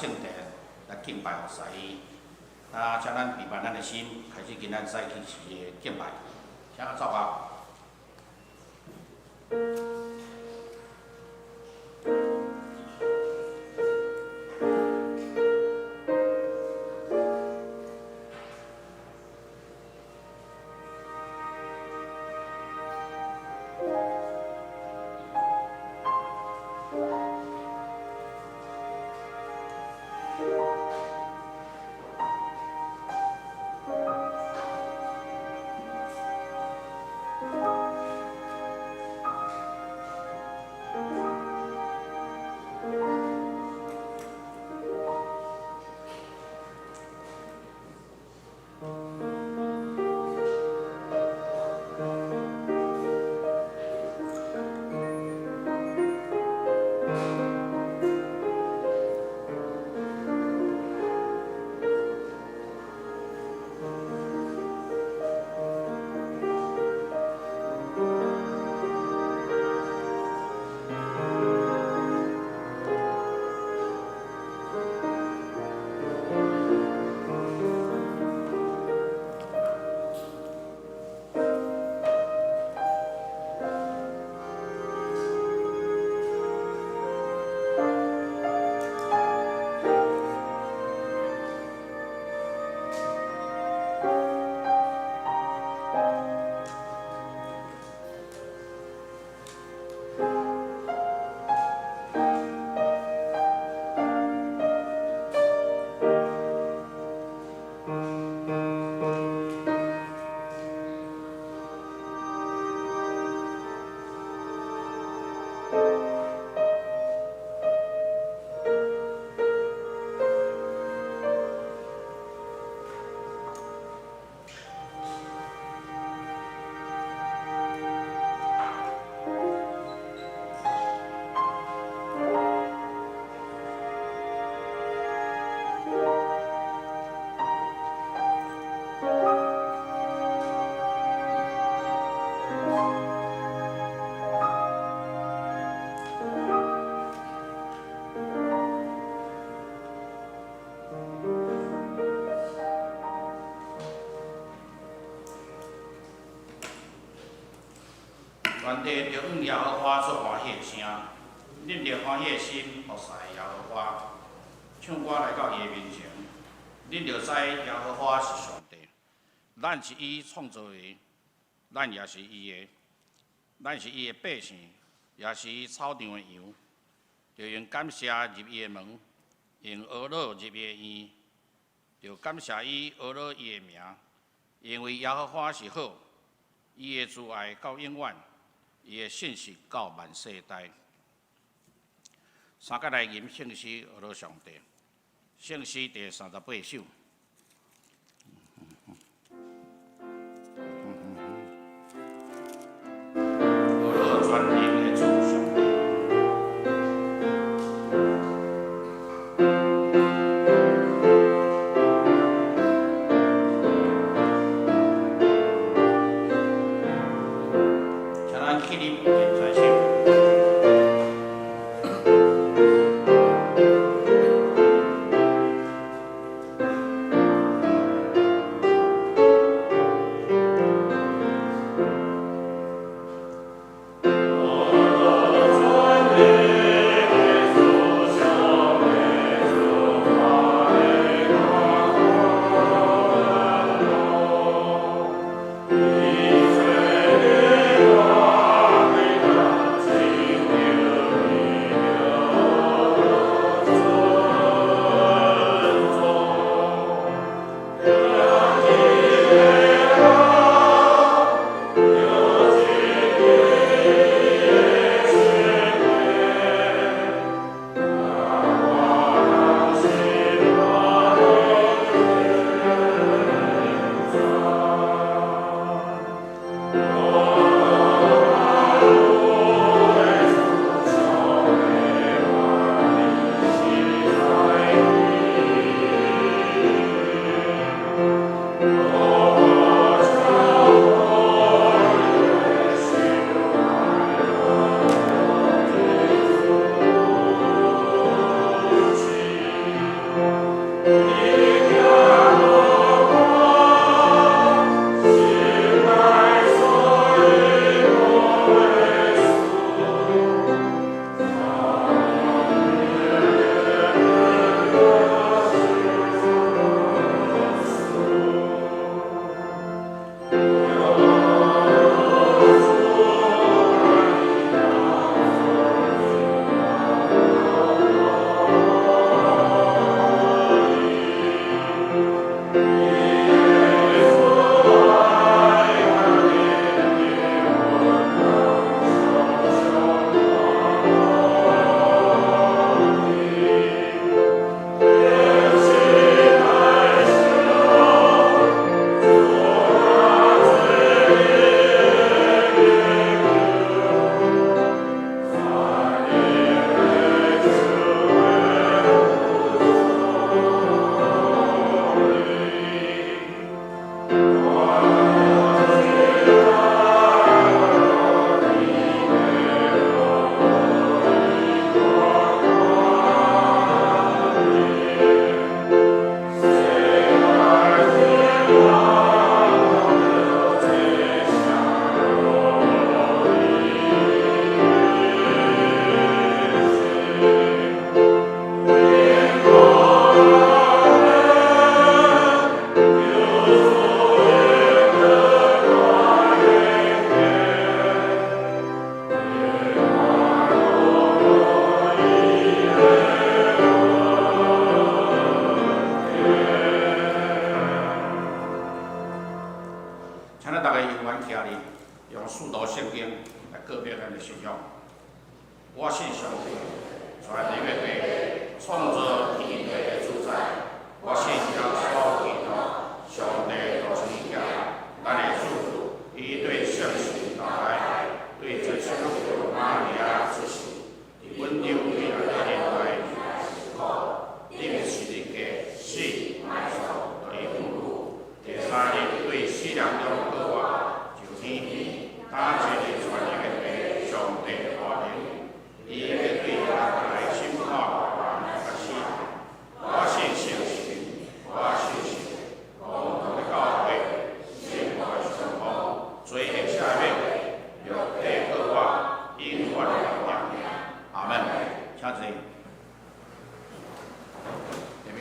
圣殿来敬拜师伊。请咱备办咱的心，开始今咱早起时的敬拜，请作乐。全地着向耶和华出欢喜的声，恁着欢喜的心服侍耶和华，唱歌来到伊的面前。恁着知耶和华是上帝，咱是伊创造的，咱也是伊的，咱是伊的百姓，也是伊草场的羊。着用感谢入伊的门，用俄罗入伊的院，着感谢伊俄罗伊的名，因为耶和华是好，伊的慈爱到永远。伊的信实到万世代。三甲来吟圣诗，学到上帝。圣诗第38首。学到全能的主上帝。请咱起立，现在唱。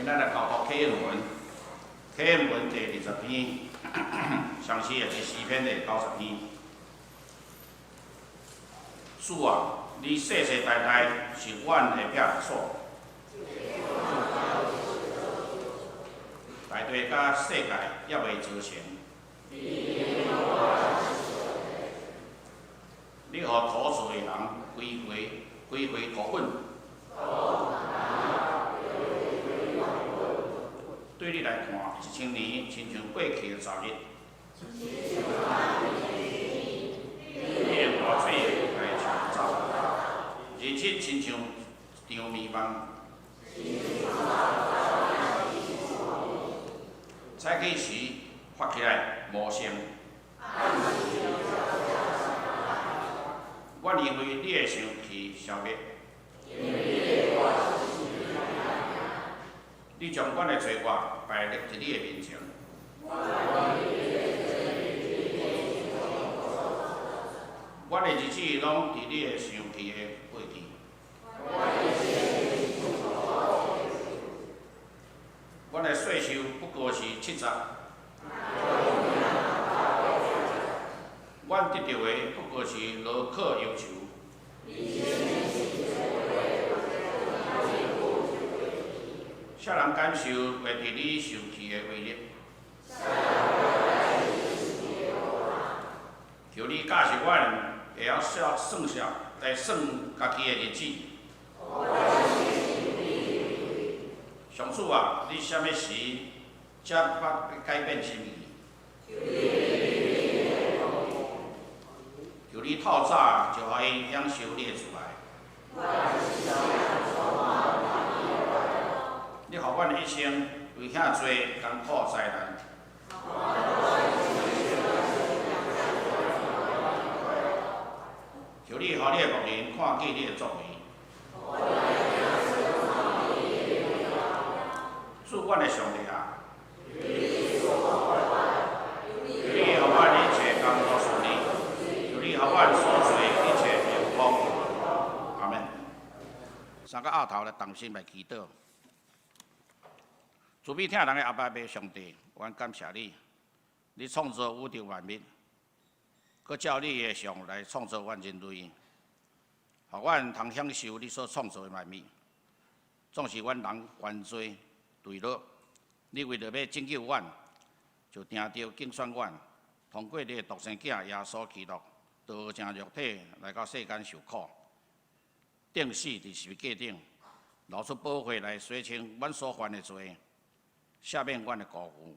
今仔来教读课文，课文第20篇，详细的第4篇第90篇。主啊，你世世代代是阮的避难所，大地甲世界也未造成。你予土做的人归回土本。对你来看，1000年亲像过去的昨日。你的汗水来像走，日子亲像一场迷茫。采起时发起来无声。我认为你的生气消灭。你将阮的罪恶摆在你的面前。阮的日子拢伫你的生气的过去。阮的岁数不过是70。阮得到的不过是劳苦忧愁。少人感受会伫你受气的威力。求你教示阮会晓算数，来算家己的日子。上主啊，你啥物时才捌改变心意？求你透早就互伊享受你的慈爱。你予阮一生为遐多艰苦灾难。求你予你的牧人看见你的作为。主阮的上帝啊，求你予阮一切工作顺利，求你予阮所做一切平安。阿门。三个拗头来同心来祈祷。慈悲疼人的阿爸爸上帝，阮感谢你，你创造宇宙万物，佮照你的像来创造阮人类，互阮通享受你所创造的万物。总是阮人犯罪堕落，你为着要拯救阮，就定着竞选阮，通过你的独生囝耶稣基督，道成肉体来到世间受苦，钉死伫十字架顶，流出宝血来洗清阮所犯的罪。赦免阮的辜负，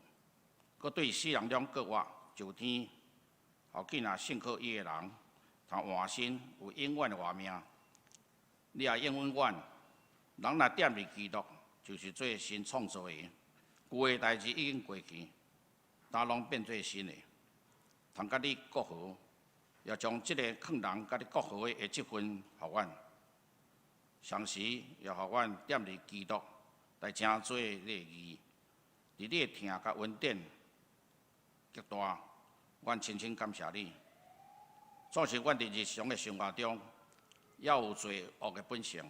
佮对世人两个我就天，互囡仔信靠伊的人，通换身有永远的活命。你也应允阮，人若点入基督，就是做新创造的。旧的代志已经过去，当拢变做新的，通甲你国和，也将即个劝人甲你国和的积分互阮。同时，也互阮点入基督，来成做你的义。伫你的疼甲恩典极大，阮深深感谢你。总是阮伫日常的生活中，也有罪恶的本性，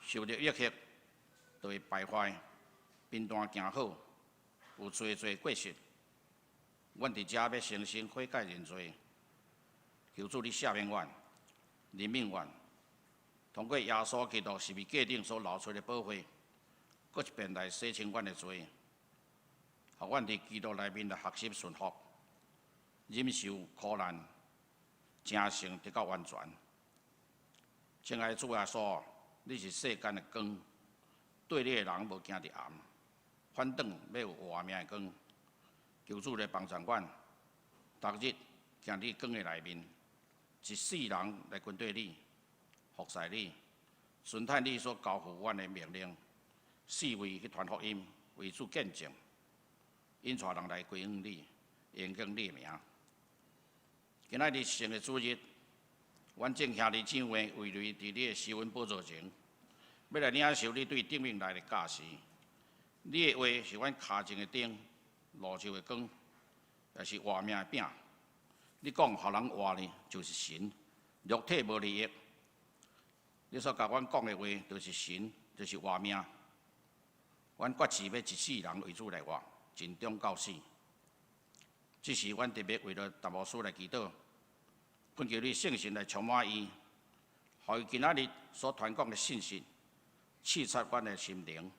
受着约束，就会败坏，贫惰行好，有罪过失。阮伫遮要诚心悔改认罪，求主你赦免阮，怜悯阮，通过耶稣基督十字架顶所流出的宝血，搁一遍来洗清阮的罪。互阮伫基督内面来学习顺服，忍受苦难，真诚得到完全。亲爱的主耶稣，你是世间的光，对你的人无惊伫暗，反倒要有活命的光。求主来帮助阮，逐日行你光的内面，一世人来跟对你，服侍你，顺趁你所交付阮的命令，四围去传福音，为主见证。引带人来归向你，延更你的名。今仔日圣的主日，阮正兄弟姊妹围内伫你的施恩宝座前，要来领受你对顶面来的教示。你的话是阮脚前的灯，路上的光，也是活命的饼。你讲，互人活呢，就是神，肉体无利益。你所甲阮讲的话，就是神，就是活命。阮决志要一世人为主来活，尽忠到死。这时，阮特别为了达摩斯来祈祷，恳求你圣神来充满伊，互伊今仔日所传讲的信息，刺激阮的心灵。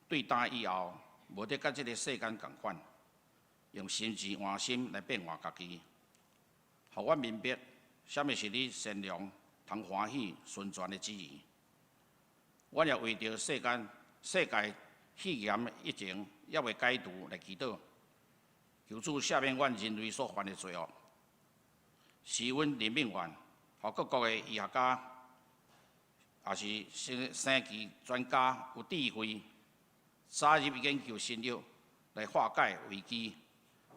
对待以后，无得甲这个世间共款，用心智换心来变换家己，互阮明白什么是你善良、通欢喜、顺转的旨意。阮也为着世界气炎疫情也未解除来祈祷，求主赦免阮人类所犯的罪恶，是阮人民愿，互各国的医学家，也是生技专家有智慧，早日研究新药来化解危机，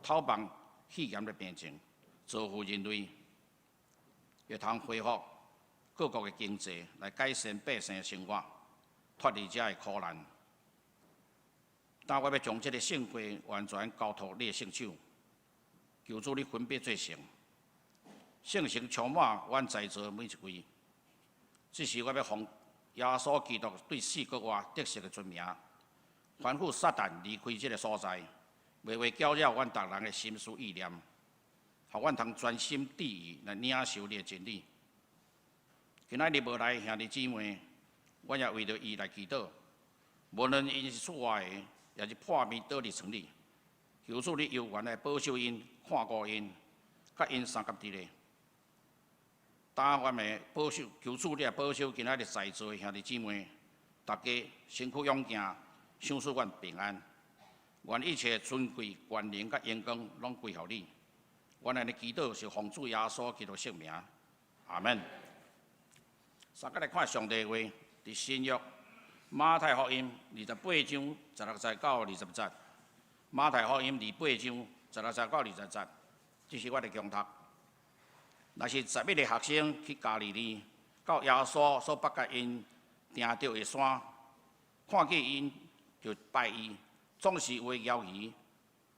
讨防气炎的病情，造福人类，会通恢复各国的经济，来改善百姓的生活，脱离这的苦难。但我要将这个圣杯完全交托你的圣手，求主你分别做成，圣神充满阮在座每一位。这是我要奉耶稣基督对四国外得胜的尊名，吩咐撒旦离开这个所在，袂为搅扰阮逐人的心思意念，互阮通专心致意来领受你的真理。今仔日无来兄弟姊妹，我也为着伊来祈祷，无论因是厝外的，也是破灭倒立成立，求主你有缘来保守因、看顾因，甲因三甲伫咧。但愿的保守，求主你来保守今仔日在座的兄弟姊妹，大家身躯勇健，想使阮平安。愿一切尊贵、权能甲荣光拢归乎你。阮安尼祈祷是奉主耶稣基督圣名，阿门。三个来看上帝话，伫新约马太福音28章16节到20节，马太福音28章16节到20节，这是我的强读。若是11个学生去加利利，到耶稣所北甲因定着的山，看见因就拜伊，总是有犹豫。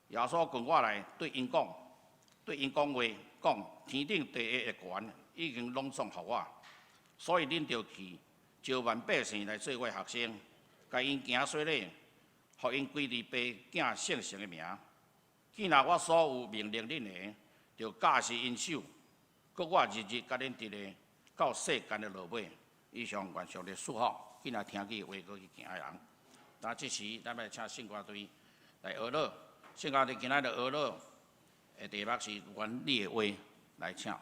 耶稣跟我来对因讲话，讲天顶地下的权已经拢送互我，所以恁着去招万百姓来做我学生，甲因行洗礼，互因归入爸囝圣神的名。既然我所有命令恁的，就教示因守。搁我日日甲恁伫咧到世间的落尾，以上愿上帝祝福，今仔听去话搁去行的人。那这时，咱要请圣歌队来学乐，圣歌队今仔的学乐的题目是原你的话来请。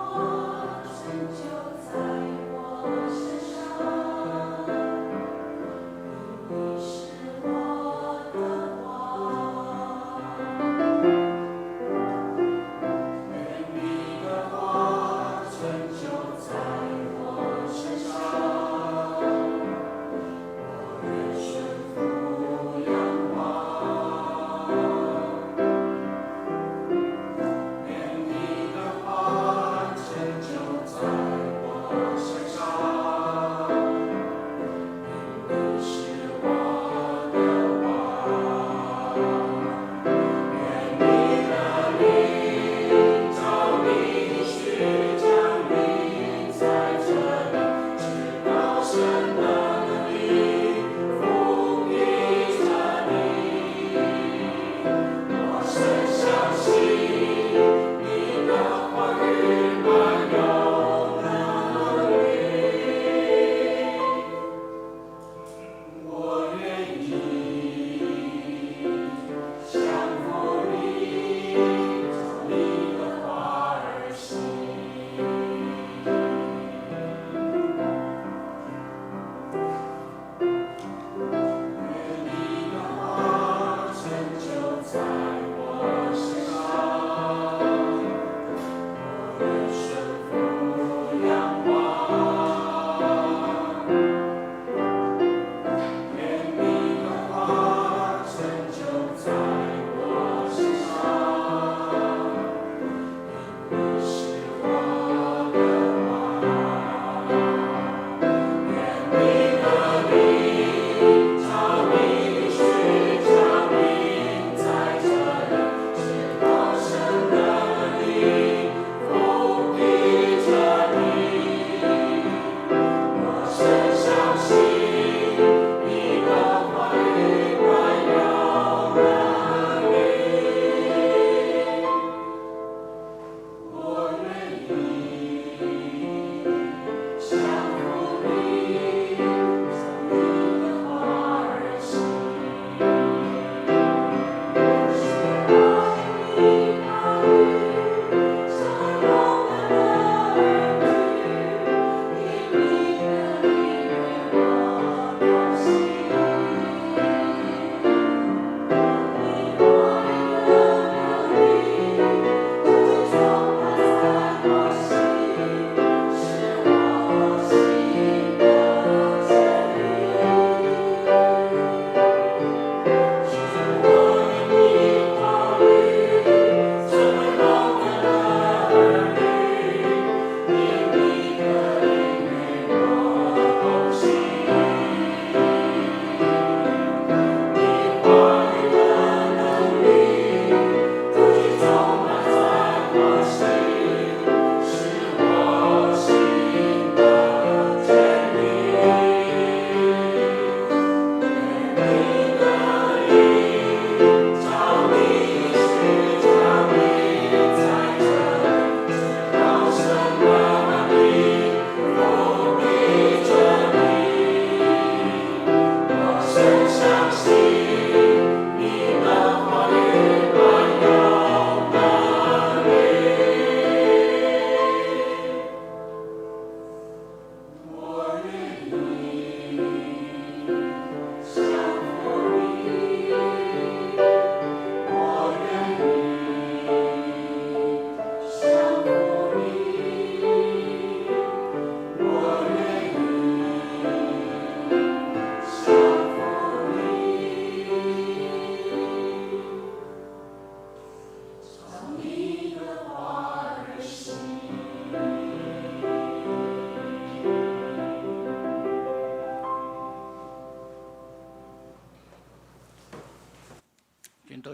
我。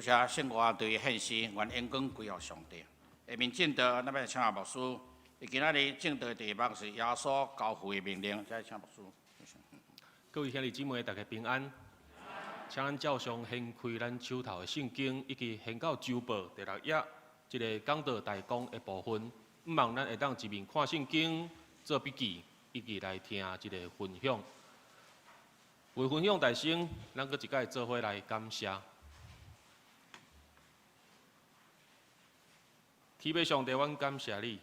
谢圣活对献诗，愿恩光归于上帝。下面正道，咱要请牧师。今仔日正道题目是耶稣交付的命令，再请牧师。各位兄弟姊妹，大家平安。请咱照常掀开咱手头的圣经，以及献到周报第6页，这个讲道大纲的部分。毋望咱会当一面看圣经，做笔记，以及来听这个分享。为分享大声，咱搁一摆做伙来感谢。天父上帝，阮感谢你。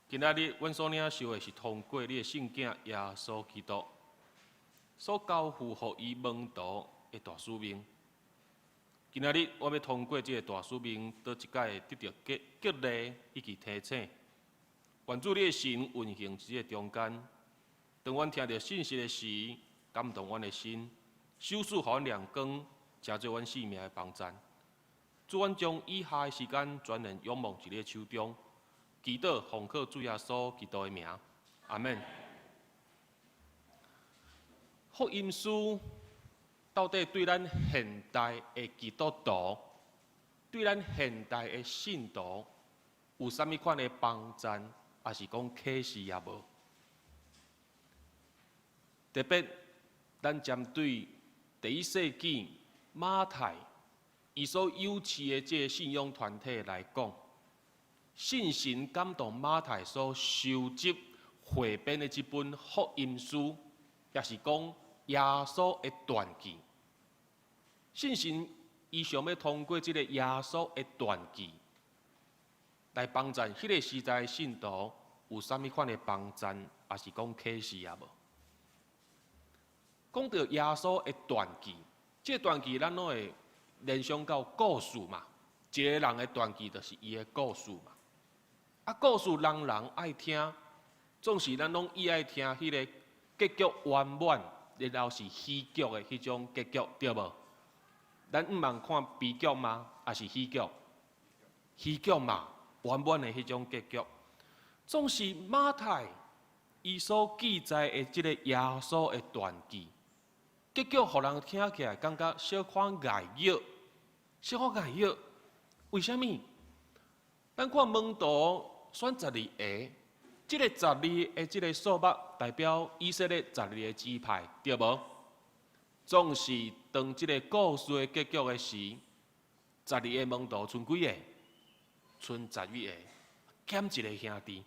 今仔日阮所领受的是通过你的圣子耶稣基督所交付予伊门徒的大使命。今仔日我要通过这个大使命，倒一摆得到激励以及提醒。愿主你的神运行伫这中间，当阮听到信息的时，感动阮的心，手术予阮亮光，加做阮性命的帮助。主，阮将以下的时间全然仰望伫你的手中。祈祷奉靠主耶稣基督的名，阿门。福音书到底对咱现代的基督徒，对咱现代的信徒有啥物款的帮助，还是讲启示也无？特别，咱针对第1世纪马太伊所有持的这个信仰团体来讲。信神感动马太所收集汇编的这本福音书，也是讲耶稣的传记。信神伊想要通过这个耶稣的传记，来帮助迄个时代的信徒有啥物款的帮助，也是讲启示也无。讲到耶稣的传记，这个传记咱拢会联想到故事嘛，一个人的传记就是伊的故事嘛。啊，故事人人爱听，总是咱拢伊爱听迄个结局圆满，然后是喜剧的迄种结局，对无？咱毋茫看悲剧吗？还是喜剧？喜剧嘛，圆满的迄种结局。总是马太伊所记载的即个耶稣的传记，结局互人听起来感觉小可爱约，小可爱约。为虾米？咱看门徒选12个，这个12个这个数目代表以色列12个支派，对无？总是当这个故事的结局的时，12个门徒剩几个？剩11个，减一个兄弟。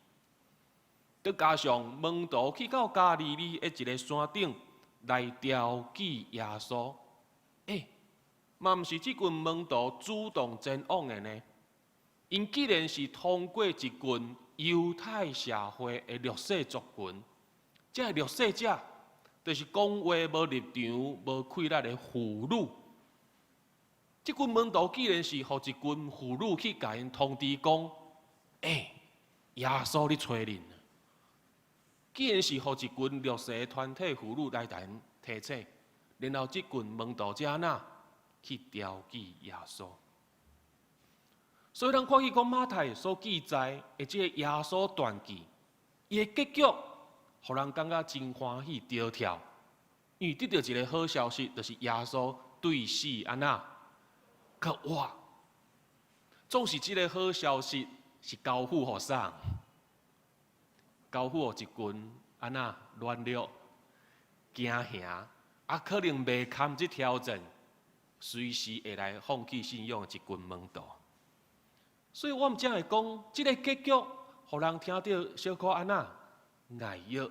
再加上门徒去到加利利的一个山顶来调祭耶稣，嘛毋是即群门徒主动前往的呢？因既然是通过一群犹太社会的弱势族群，这弱势者就是讲话无立场、无气力的妇女。这群门徒既然是互一群妇女去甲因通知讲，耶稣咧找恁。既然是互一群弱势的团体妇女来甲因提醒，然后这群门徒才哪去调祭耶稣。所以，咱看去讲马太所记载的这个耶稣传记，伊的结局，互人感觉真欢喜得跳，因为得到一个好消息，就是耶稣对死安那可活。总是这个好消息是交付互啥？交付互一群安那软弱、惊吓，可能袂堪这挑战，随时会来放弃信仰的一群门徒。所以我们才会讲，这个结局，互人听到小可安那爱乐，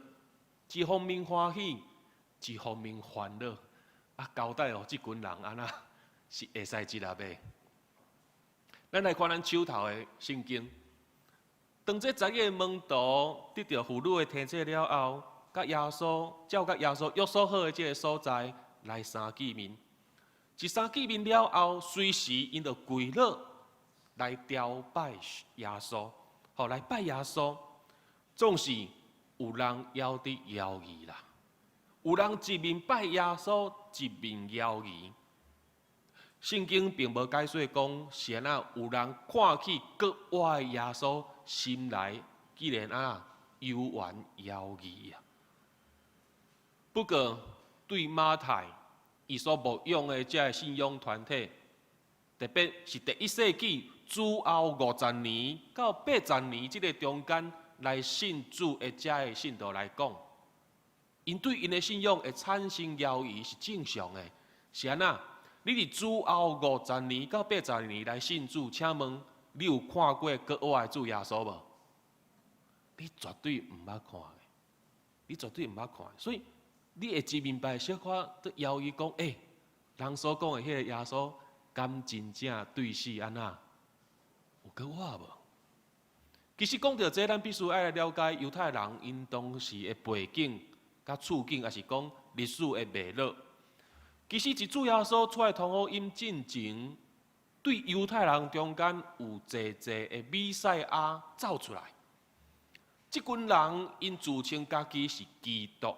一方面欢喜，一方面烦恼，交代哦，这群人安那是会使一下呗。咱来看咱手头的圣经，当这10个门徒得到妇女的提醒了后，甲耶稣照甲耶稣约束好的这个所在来三见面，一三见面了后，随时因就跪落。来朝拜耶稣，来拜耶稣，总是有人邀的邀义啦。有人一面拜耶稣，一面邀义。圣经并无解说讲，是安那有人看起国外耶稣，心内既然有缘邀义啊。不过对马太伊所牧养的这信仰团体，特别是第1世纪之后50年到80年这个中间来信主的遮的信徒来讲，因对因的信仰会产生犹豫是正常的。是安那？你伫之后50年到80年来信主，请问你有看过国外的主耶稣无？你绝对唔捌看的，你绝对唔捌看的。所以你会真明白小可都犹豫讲，人所讲的迄个耶稣，敢真正对是安那？有够我无？其实讲到这，咱必须爱来了解犹太人因当时的背景、甲处境，也是讲历史的脉络。其实一主耶稣出来同福音进前，对犹太人中间有济的弥赛亚走出来。这群人因自称家己是基督，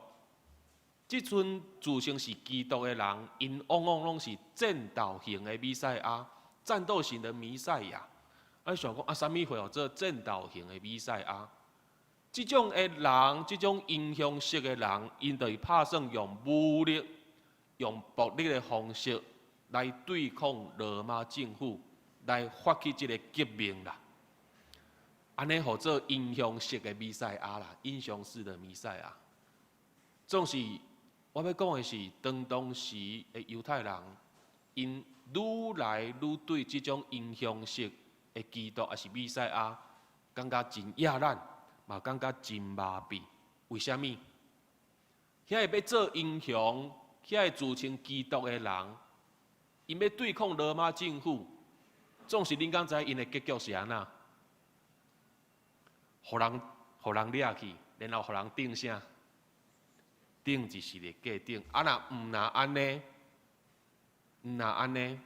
这群自称是基督的人，因往往拢是战斗型的弥赛亚，战斗型的弥赛亚。想讲啥物会有这战斗型的弥赛亚？这种的人，这种影响式的人，因就打算用武力、用暴力的方式来对抗罗马政府，来发起这个革命啦。安尼或做影响式的弥赛亚啦，影响式的弥赛亚。总是我要讲的是，当时的犹太人，因愈来愈对这种影响式的基督也是弥赛亚，感觉真亚烂，嘛感觉真麻痹。为什么？遐个要做英雄，遐个自称基督的人，因要对抗罗马政府，总是恁敢知因的结局是安那？互人掠去，然后互人顶啥？顶一系列价顶。若毋安尼，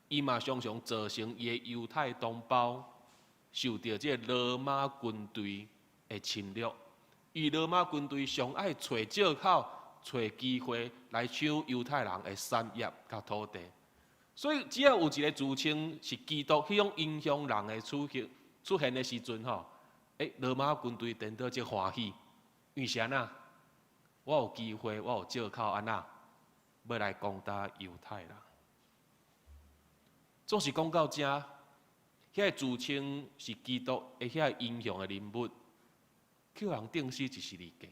伊嘛常常造成伊的犹太同胞受到这罗马军队的侵略。伊罗马军队上爱找借口、找机会来抢犹太人的产业甲土地。所以只要有一个自称是基督迄种影响人的出现的时阵吼。罗马军队等到这欢喜，因为是安那？我有机会，我有借口安那，要来攻打犹太人。总是讲到这，遐自称是基督的遐英雄的人物，叫人钉死一十字架。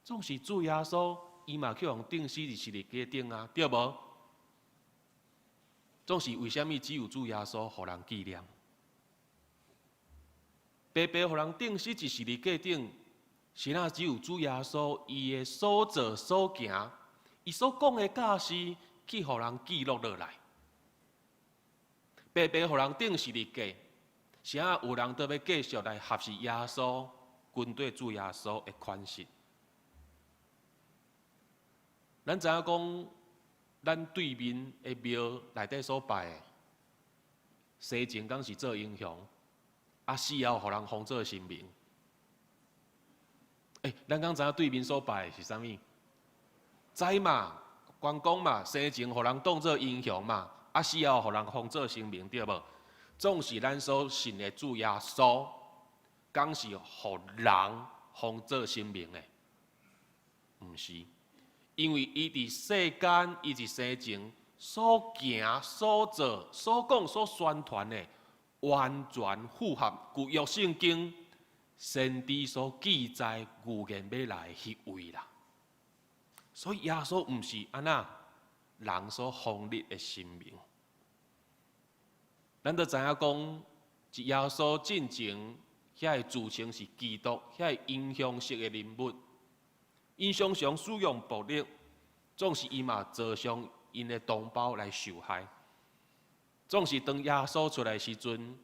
总是主耶稣，伊嘛叫人钉死一十字架顶啊，对无？总是为什么只有主耶稣互人纪念？白白互人钉死一十字架顶，是那只有主耶稣伊的所做所行，伊所讲的教示，去互人记录落来。白白互人钉十字架，是啊有人都要继续来合视耶稣军队主耶稣的款式。咱知影讲，咱对面的庙内底所拜的，生前刚是做英雄。死后，互人封做神明。咱刚知影对面所拜是啥物？知嘛？关公嘛，生前互人当作英雄嘛，死后互人封做神明，对无？总是咱所信的主耶稣，刚是互人封做神明的，毋是？因为伊伫世间，伊伫生前所行、所做、所讲、所宣传的。完全符合旧约圣经先知所记载预言要来迄位啦。所以耶稣毋是安那人所封立的神明。咱都知影讲，是耶稣进前，遐个自称是基督，遐个影响式的人物，因常常使用暴力，总是伊嘛遭伤因的同胞来受害。总是当耶稣出来的时阵，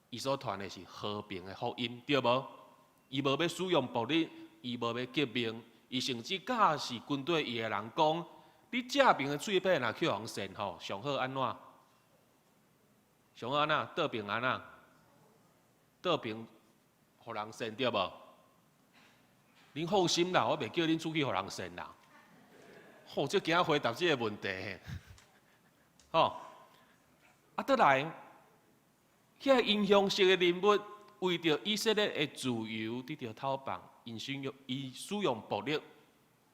伊所传的是和平的福音，对无？伊无要使用暴力，伊无要革命，伊甚至假是军队伊的人讲，你正面的嘴巴若去人扇吼，上好安怎？上好安怎？倒平安怎？倒平，互人扇对无？恁放心啦，我袂叫恁出去互人扇啦。吼，这惊回答这个问题，吼。倒来，遐影响式的人物为着以色列的自由得到讨棒，因使用暴力，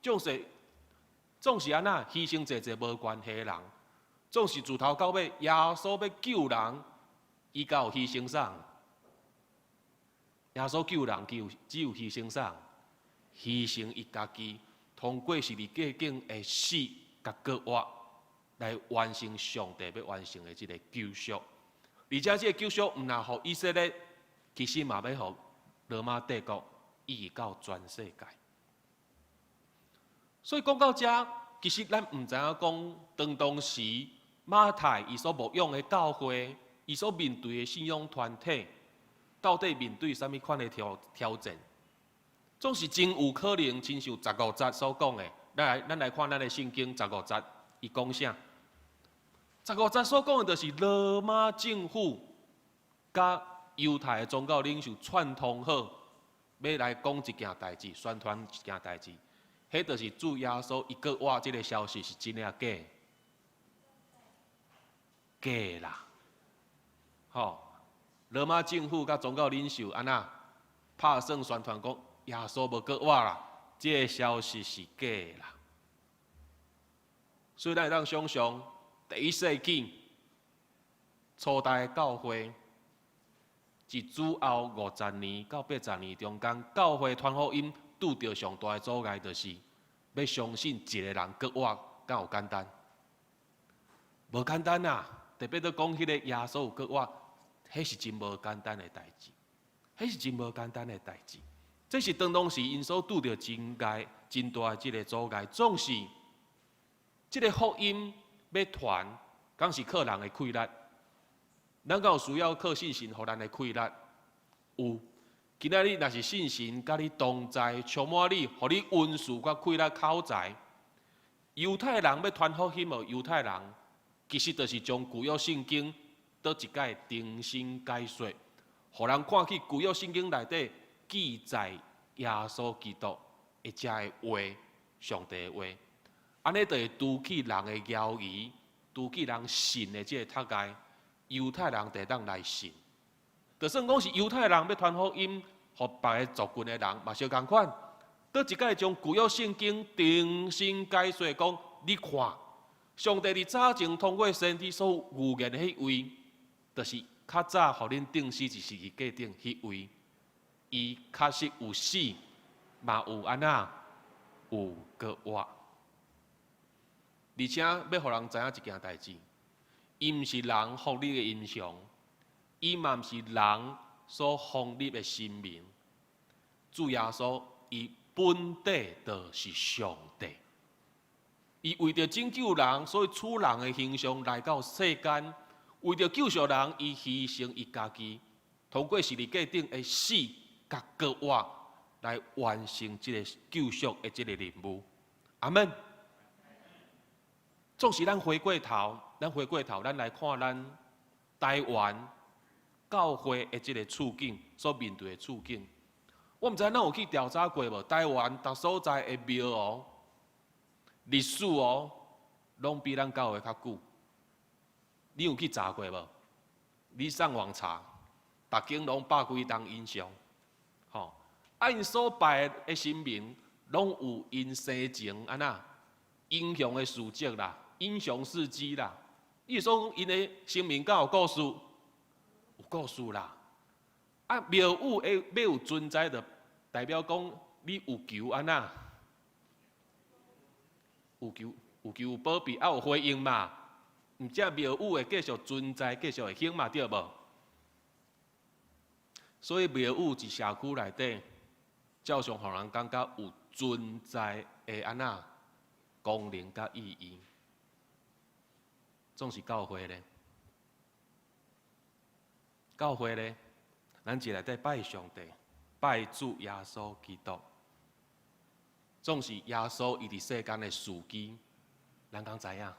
总是安那牺牲一无关系的人，总是自头到尾，耶稣要救人，伊才有牺牲啥？耶稣救人只有牺牲啥？牺牲伊家己，通过十字架顶的死甲割活，来完成上帝要完成的这个救赎。而且这个救赎毋但互以色列，其实嘛要互罗马帝国，以及到全世界。所以讲到这，其实咱毋知影讲，当时马太伊所牧养的教会，伊所面对的信仰团体，到底面对什么款的挑战？总是真有可能亲像15节所讲的。咱来看咱的圣经15节，伊讲啥？15节所讲的，就是罗马政府甲犹太的宗教领袖串通好，要来讲一件代志，宣传一件代志。迄就是主耶稣伊割活这个消息是真啊假？假啦！吼，罗马政府甲宗教领袖安那拍算宣传讲耶稣无割活啦，这个消息是假啦。所以咱会当想象，第1世纪初代的教会，是主后50年到80年中间，教会传福音拄着上大的阻碍，就是要相信一个人割活，敢有简单？无简单啊！特别都讲迄个耶稣有割活，迄是真无简单的代志，迄是真无简单的代志。这是当时因所拄着真大的这个阻碍，总是这个福音要传，敢是靠人的气力？咱敢有需要靠信心，互咱的气力？有。今仔日若是信心，甲你同在，充满你，互你温顺甲气力口才。犹太人要传福音无？犹太人其实就是将旧约圣经倒一解重新解说，互人看去旧约圣经内底记载耶稣基督一只的话，上帝的话，安尼就会拄起人的谣言，拄起人信的这个塔界，犹太人就当来信。就算讲是犹太人要传福音，互别个族群的人嘛，相共款。倒一摆将旧约圣经重新解说，讲你看，上帝伫早前通过先知所预言的迄位，就是较早互恁定死一世纪界定迄位，伊确实有死，嘛有安那有割活，而且要互人知影一件代志，伊毋是人福利的英雄。伊嘛毋是人所创立的神明，主耶稣伊本底就是上帝。伊为着拯救人，所以处人的形象来到世间，为着救赎人，伊牺牲伊家己，通过十字架顶的死甲割活，来完成这个救赎的这个任务。阿门。总是咱回过头，咱来看咱台湾教会的这个处境，所面对的处境，我毋知咱有去调查过无？台湾各所在的庙哦、历史哦，拢比咱教会较久。你有去查过无？你上网查，逐间拢100几栋以上，吼、因所拜的神明，拢有因生前安那英雄的事迹啦，英雄事迹啦。你说因的生命敢有故事？有故事啦，啊庙宇会要有存在，就代表讲你有求安那，有求有保庇，啊有回应嘛，毋则庙宇会继续存在，继续会兴嘛，对无？所以庙宇伫社区内底，照常互人感觉有存在的安那功能甲意义，总是教会咧。教会咧，咱一内底拜上帝，拜主耶稣基督。总是耶稣伊伫世间的事迹，咱敢知影？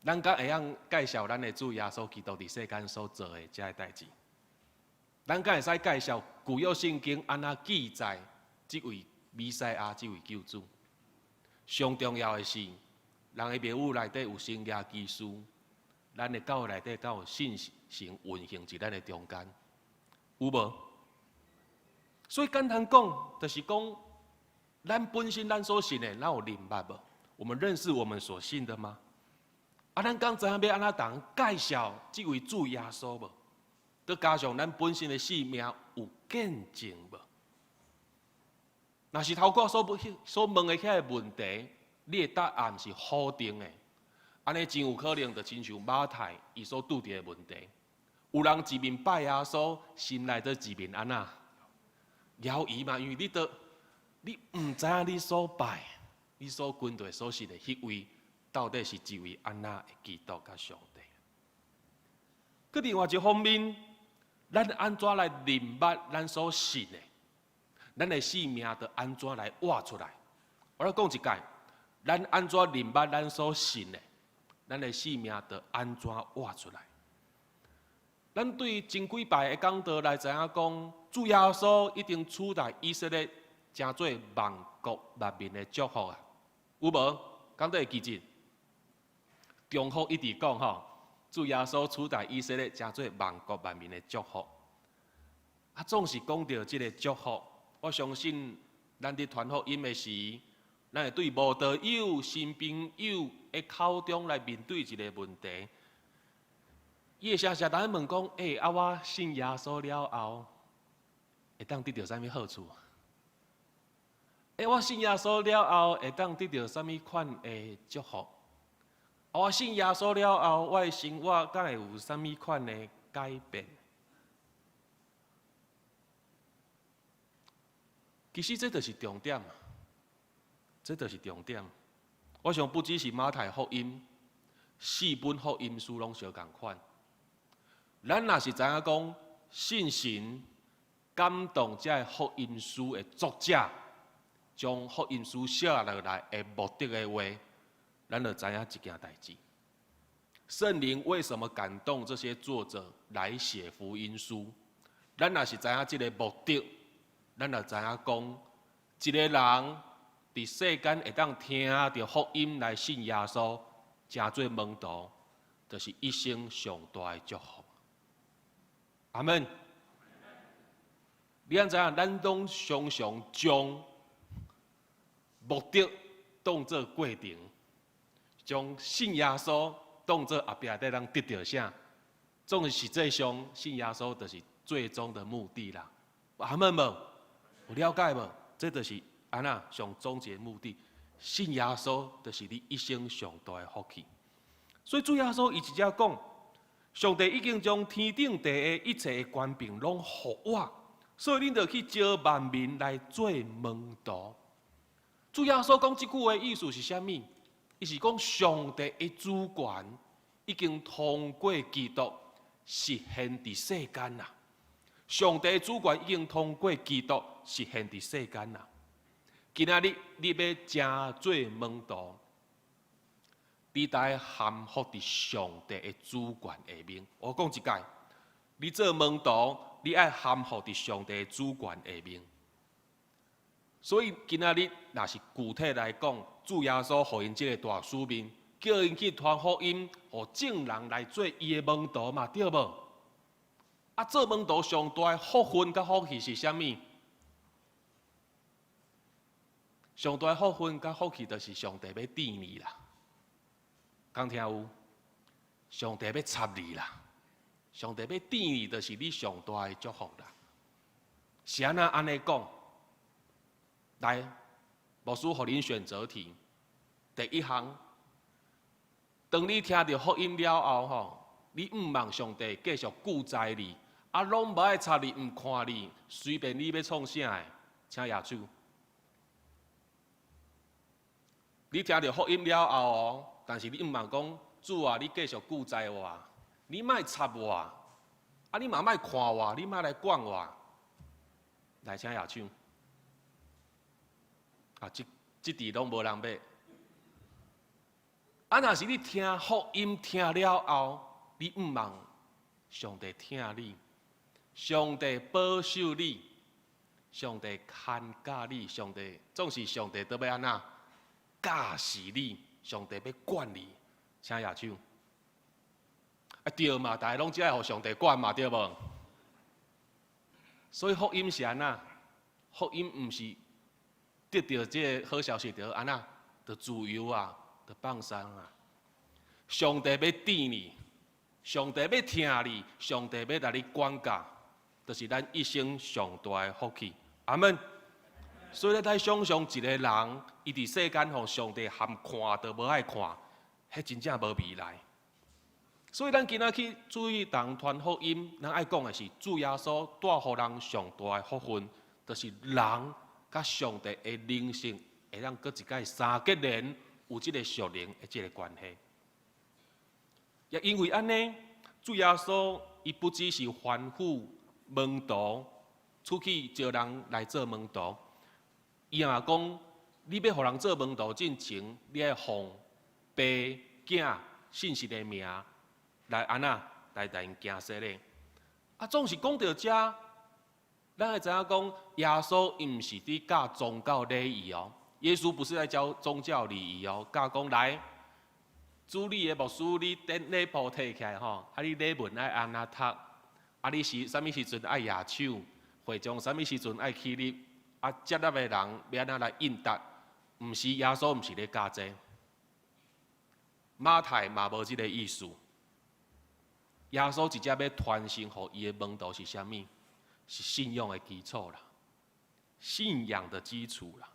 咱敢会晓介绍咱的主耶稣基督伫世间所做的这个代志？咱敢会使介绍旧约圣经安那记载这位弥赛亚、这位救主？上重要的是，人的庙宇内底有圣业基师。咱的教会内底敢有信心运行伫咱的中间，有无？所以简单讲，就是讲，咱本身咱所信的，咱有明白无？我们认识我们所信的吗？咱刚知影要安怎同介绍这位主耶稣无？再加上咱本身的性命有见证无？若是透过所问的遐个问题，你的答案是否定的，安尼真有可能就亲像马太伊所拄着的问题。有人一面拜耶稣，心内则一面安那摇疑嘛？因为你唔知影你所拜、你所跟对所信的迄位，到底是一位安那的基督甲上帝？佮另外一方面，咱安怎来认捌咱所信的？咱的性命要安怎来活出来？我来讲一解，咱安怎认捌咱所信的？咱的性命要安怎活出来？咱对前几摆的讲道来知影讲，主耶稣一定取代以色列，成做万国万民的祝福啊！有无？讲得会记住？中福一直讲吼，主耶稣取代以色列，成做万国万民的祝福。啊，总是讲到这个祝福，我相信咱伫传福音的时，咱会对无道友、新朋友的口中来面对一个问题。伊会常常咱问讲，我信耶稣了后，会当得到啥物好处？我信耶稣了后，会当得到啥物款的祝福？我信耶稣了后，我的生活敢会有啥物款的改变？其实这就是重点，这就是重点。我想不只是马太福音，4本福音书拢相共款。咱若是知影讲信神感动这福音书的作者，将福音书写落来的目的的话，咱就知影一件代志：圣灵为什么感动这些作者来写福音书？咱若是知影这个目的，咱就知影讲，一个人伫世间会当听到福音来信耶稣，成做门徒，就是一生上大的祝福。阿门。你安知影？咱拢常常将目的当作过程，将信耶稣当作后壁得咱得到啥？总实际上，信耶稣就是最终的目的啦。阿门无？有了解无？这就是安那上终极的目的。信耶稣就是你一生上大的福气。所以主耶稣伊直接讲。上帝已经将天顶地下一切的权柄拢予我，所以恁着去招万民来做门徒。主耶稣讲这句话意思是啥物？伊是讲上帝的主权已经通过基督实现伫世间啦。上帝的主权已经通过基督实现伫世间啦。今仔日你要成做门徒。你得含服伫上帝的主权下面。我讲一解，你做门徒，你爱含服伫上帝的主权下面。所以今仔日若是具体来讲，主耶稣互因这个大使命，叫因去传福音，互众人来做伊的门徒嘛，对无？啊，做门徒上大的福分甲福气是啥物？上大的福分甲福气，就是上帝要赐你啦。刚听有？上帝要插你啦，上帝要赐你，就是你上大的祝福啦。是安尼讲？来，牧师互恁选择题，第一项，当你听到福音了后，吼，你毋望上帝继续顾在你，啊，拢无爱插你，毋看你，随便你要创啥的，请举手。你听到福音了后哦。但是你毋茫讲主啊，你继续顾在我，你莫插我，啊，你嘛莫看我，你莫来管我，来请举手。啊，这题拢无人要。啊，若是你听福音听了后，你毋茫上帝听你，上帝保守你，上帝看教你，上帝总是上帝都要安那教示你。上帝要管你，请举手。啊对嘛，大家拢只爱互上帝管嘛，对无？所以福音是安那？福音毋是得到这个好消息就安那，就自由啊，就放松啊。上帝要治你，上帝要听你，上帝要来你管教，就是咱一生上大的福气。阿门。所以咱想象一个人，伊伫世间互上帝含看都无爱看，迄真正无未来。所以咱今仔去注意人传福音，咱爱讲的是主耶稣带互人上大的福分，就是人甲上帝的灵性会让搁一届三结连有即个属灵的即个关系。也因为安尼，主耶稣伊不只是吩咐门徒出去招人来做门徒。伊也讲，你要互人做门徒进前，你要奉爸、囝、信息的名来安那来因行洗礼。啊，总是讲到遮，咱会知影讲，耶稣伊毋是伫教宗教礼仪哦，耶稣不是在教宗教礼仪哦，教讲来，主理的牧师，你等礼簿摕起来吼，啊，你礼文爱安那读，啊，你是啥物时阵爱举手，会众啥物时阵爱起立。啊，接纳的人要安怎来应答？毋是耶稣，毋是咧教这。马太嘛无即个意思。耶稣直接要传承互伊的门徒是啥物？是信仰的基础啦，信仰的基础啦。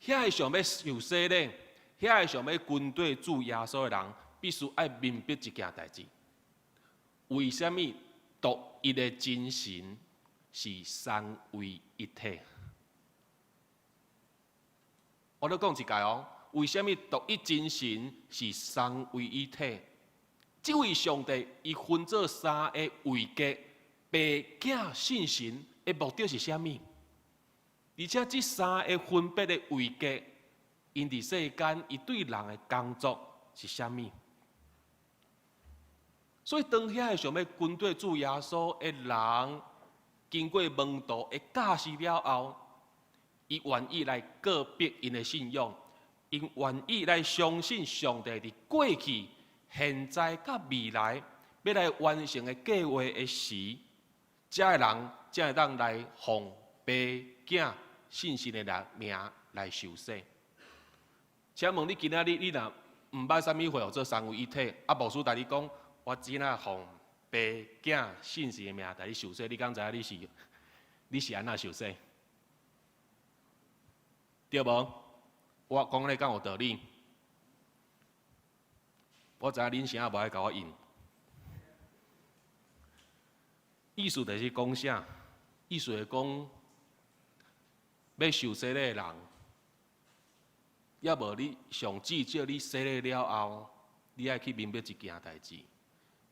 遐个想要受洗礼，遐个想要跟对主耶稣的人，必须爱明白一件代志：为什么独一的真神是三位一体？我咧讲一解哦，为什么独一真神是三位一体？这位上帝伊分做三个位格，爸、囝、圣神的目的是啥物？而且这三个分别的位格，因伫世间伊对人的工作是啥物？所以当遐个想要跟对主耶稣的人，经过门徒的教示了后，伊愿意来告别因的信仰，因愿意来相信上帝伫过去、现在、甲未来要来完成的计划的时，这个人才会当来奉爸、囝、信心的名来受洗。请问你今仔日你若毋捌啥物会做三位一体，啊，牧师带你讲，我只若奉爸、囝、信心的名带你受洗，你敢知影你是安怎受洗？对无？我讲咧敢有道理？我知影恁啥无爱甲我应。意思就是讲啥？意思是讲，要受洗礼的人，要无你上至少你洗礼了后，你爱去明白一件代志：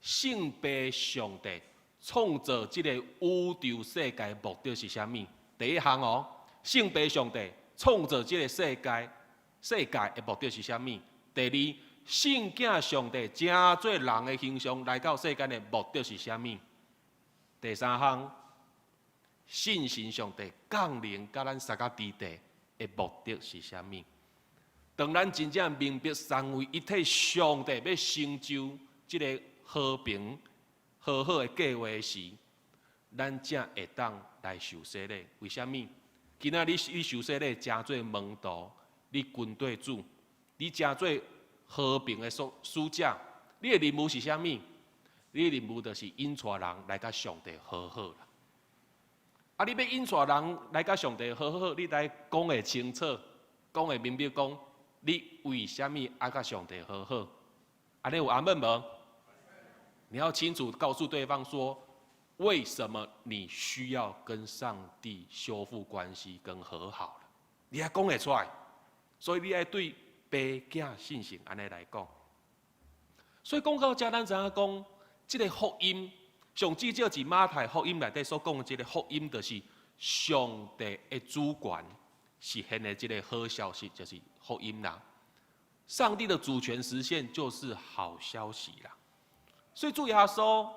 圣父上帝创造这个宇宙世界目的是啥物？第一项哦，圣父上帝创造这个世界的目的是啥物？第二，圣子上帝正做人的形象来到世间的目的是啥物？第三项，信神上帝降临甲咱三角地地的目的是啥物？当咱真正明白三位一体上帝要成就这个和平、好好的计划时，咱才会当来受洗礼。为什么？今仔你受洗礼，真做门徒，你跟对主，你真做和平的使者。你的任务是啥物？你的任务就是引带人来甲上帝和好啦。啊，你要引带人来甲上帝和好，你来讲会清楚，讲会明白，讲你为什么爱甲上帝和好？啊，你有阿门无？你要清楚告诉对方说，为什么你需要跟上帝修复关系跟和好了？你还讲得出来，所以你要对爸、囝、信心安尼来讲。所以讲到这，咱知影讲，这个福音，上至少是马太福音内底所讲的这个福音，就是上帝的主权实现的这个好消息，就是福音啦。上帝的主权实现就是好消息啦。所以主耶稣，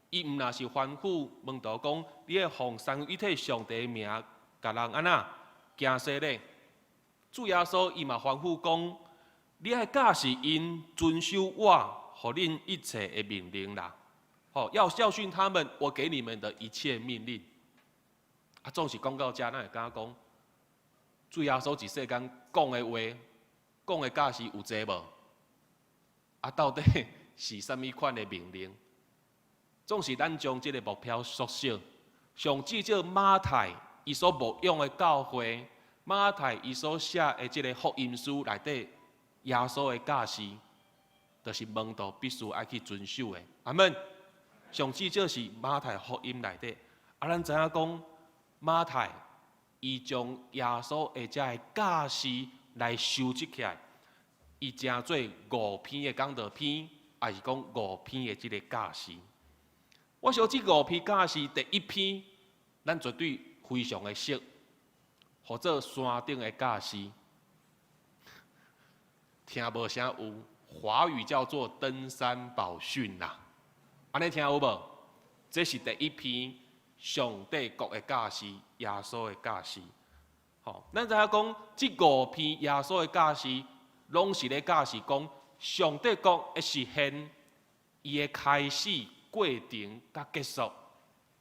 伊毋若是吩咐门徒讲，你要奉三位一体上帝的名，甲人安那行洗礼。主耶稣伊嘛吩咐讲，你要教示因遵守我予恁一切的命令啦。要教训他们，我给你们的一切命令。啊，总是讲到这，咱会感觉讲，主耶稣伫世间讲的话，讲的教示有济无？到底是啥物款的命令？总是咱将这个目标缩小，上至少马太伊所牧养的教会，马太伊所写的这个福音书内底，耶稣的教示，就是门徒必须爱去遵守的。阿门。上至少是马太福音内底，咱知影讲马太伊将耶稣的这个教示来收集起来，伊成做5篇的讲道篇，也是讲5篇的这个教示。我想这5篇教示第1篇，咱绝对非常的熟，或者山顶的教示，听无啥有，华语叫做登山宝训啦。安尼听有无？这是第1篇上帝国的教示，耶稣的教示。吼，咱知影讲这5篇耶稣的教示，拢是咧教示讲上帝国的实现，伊的开始、过程、甲结束，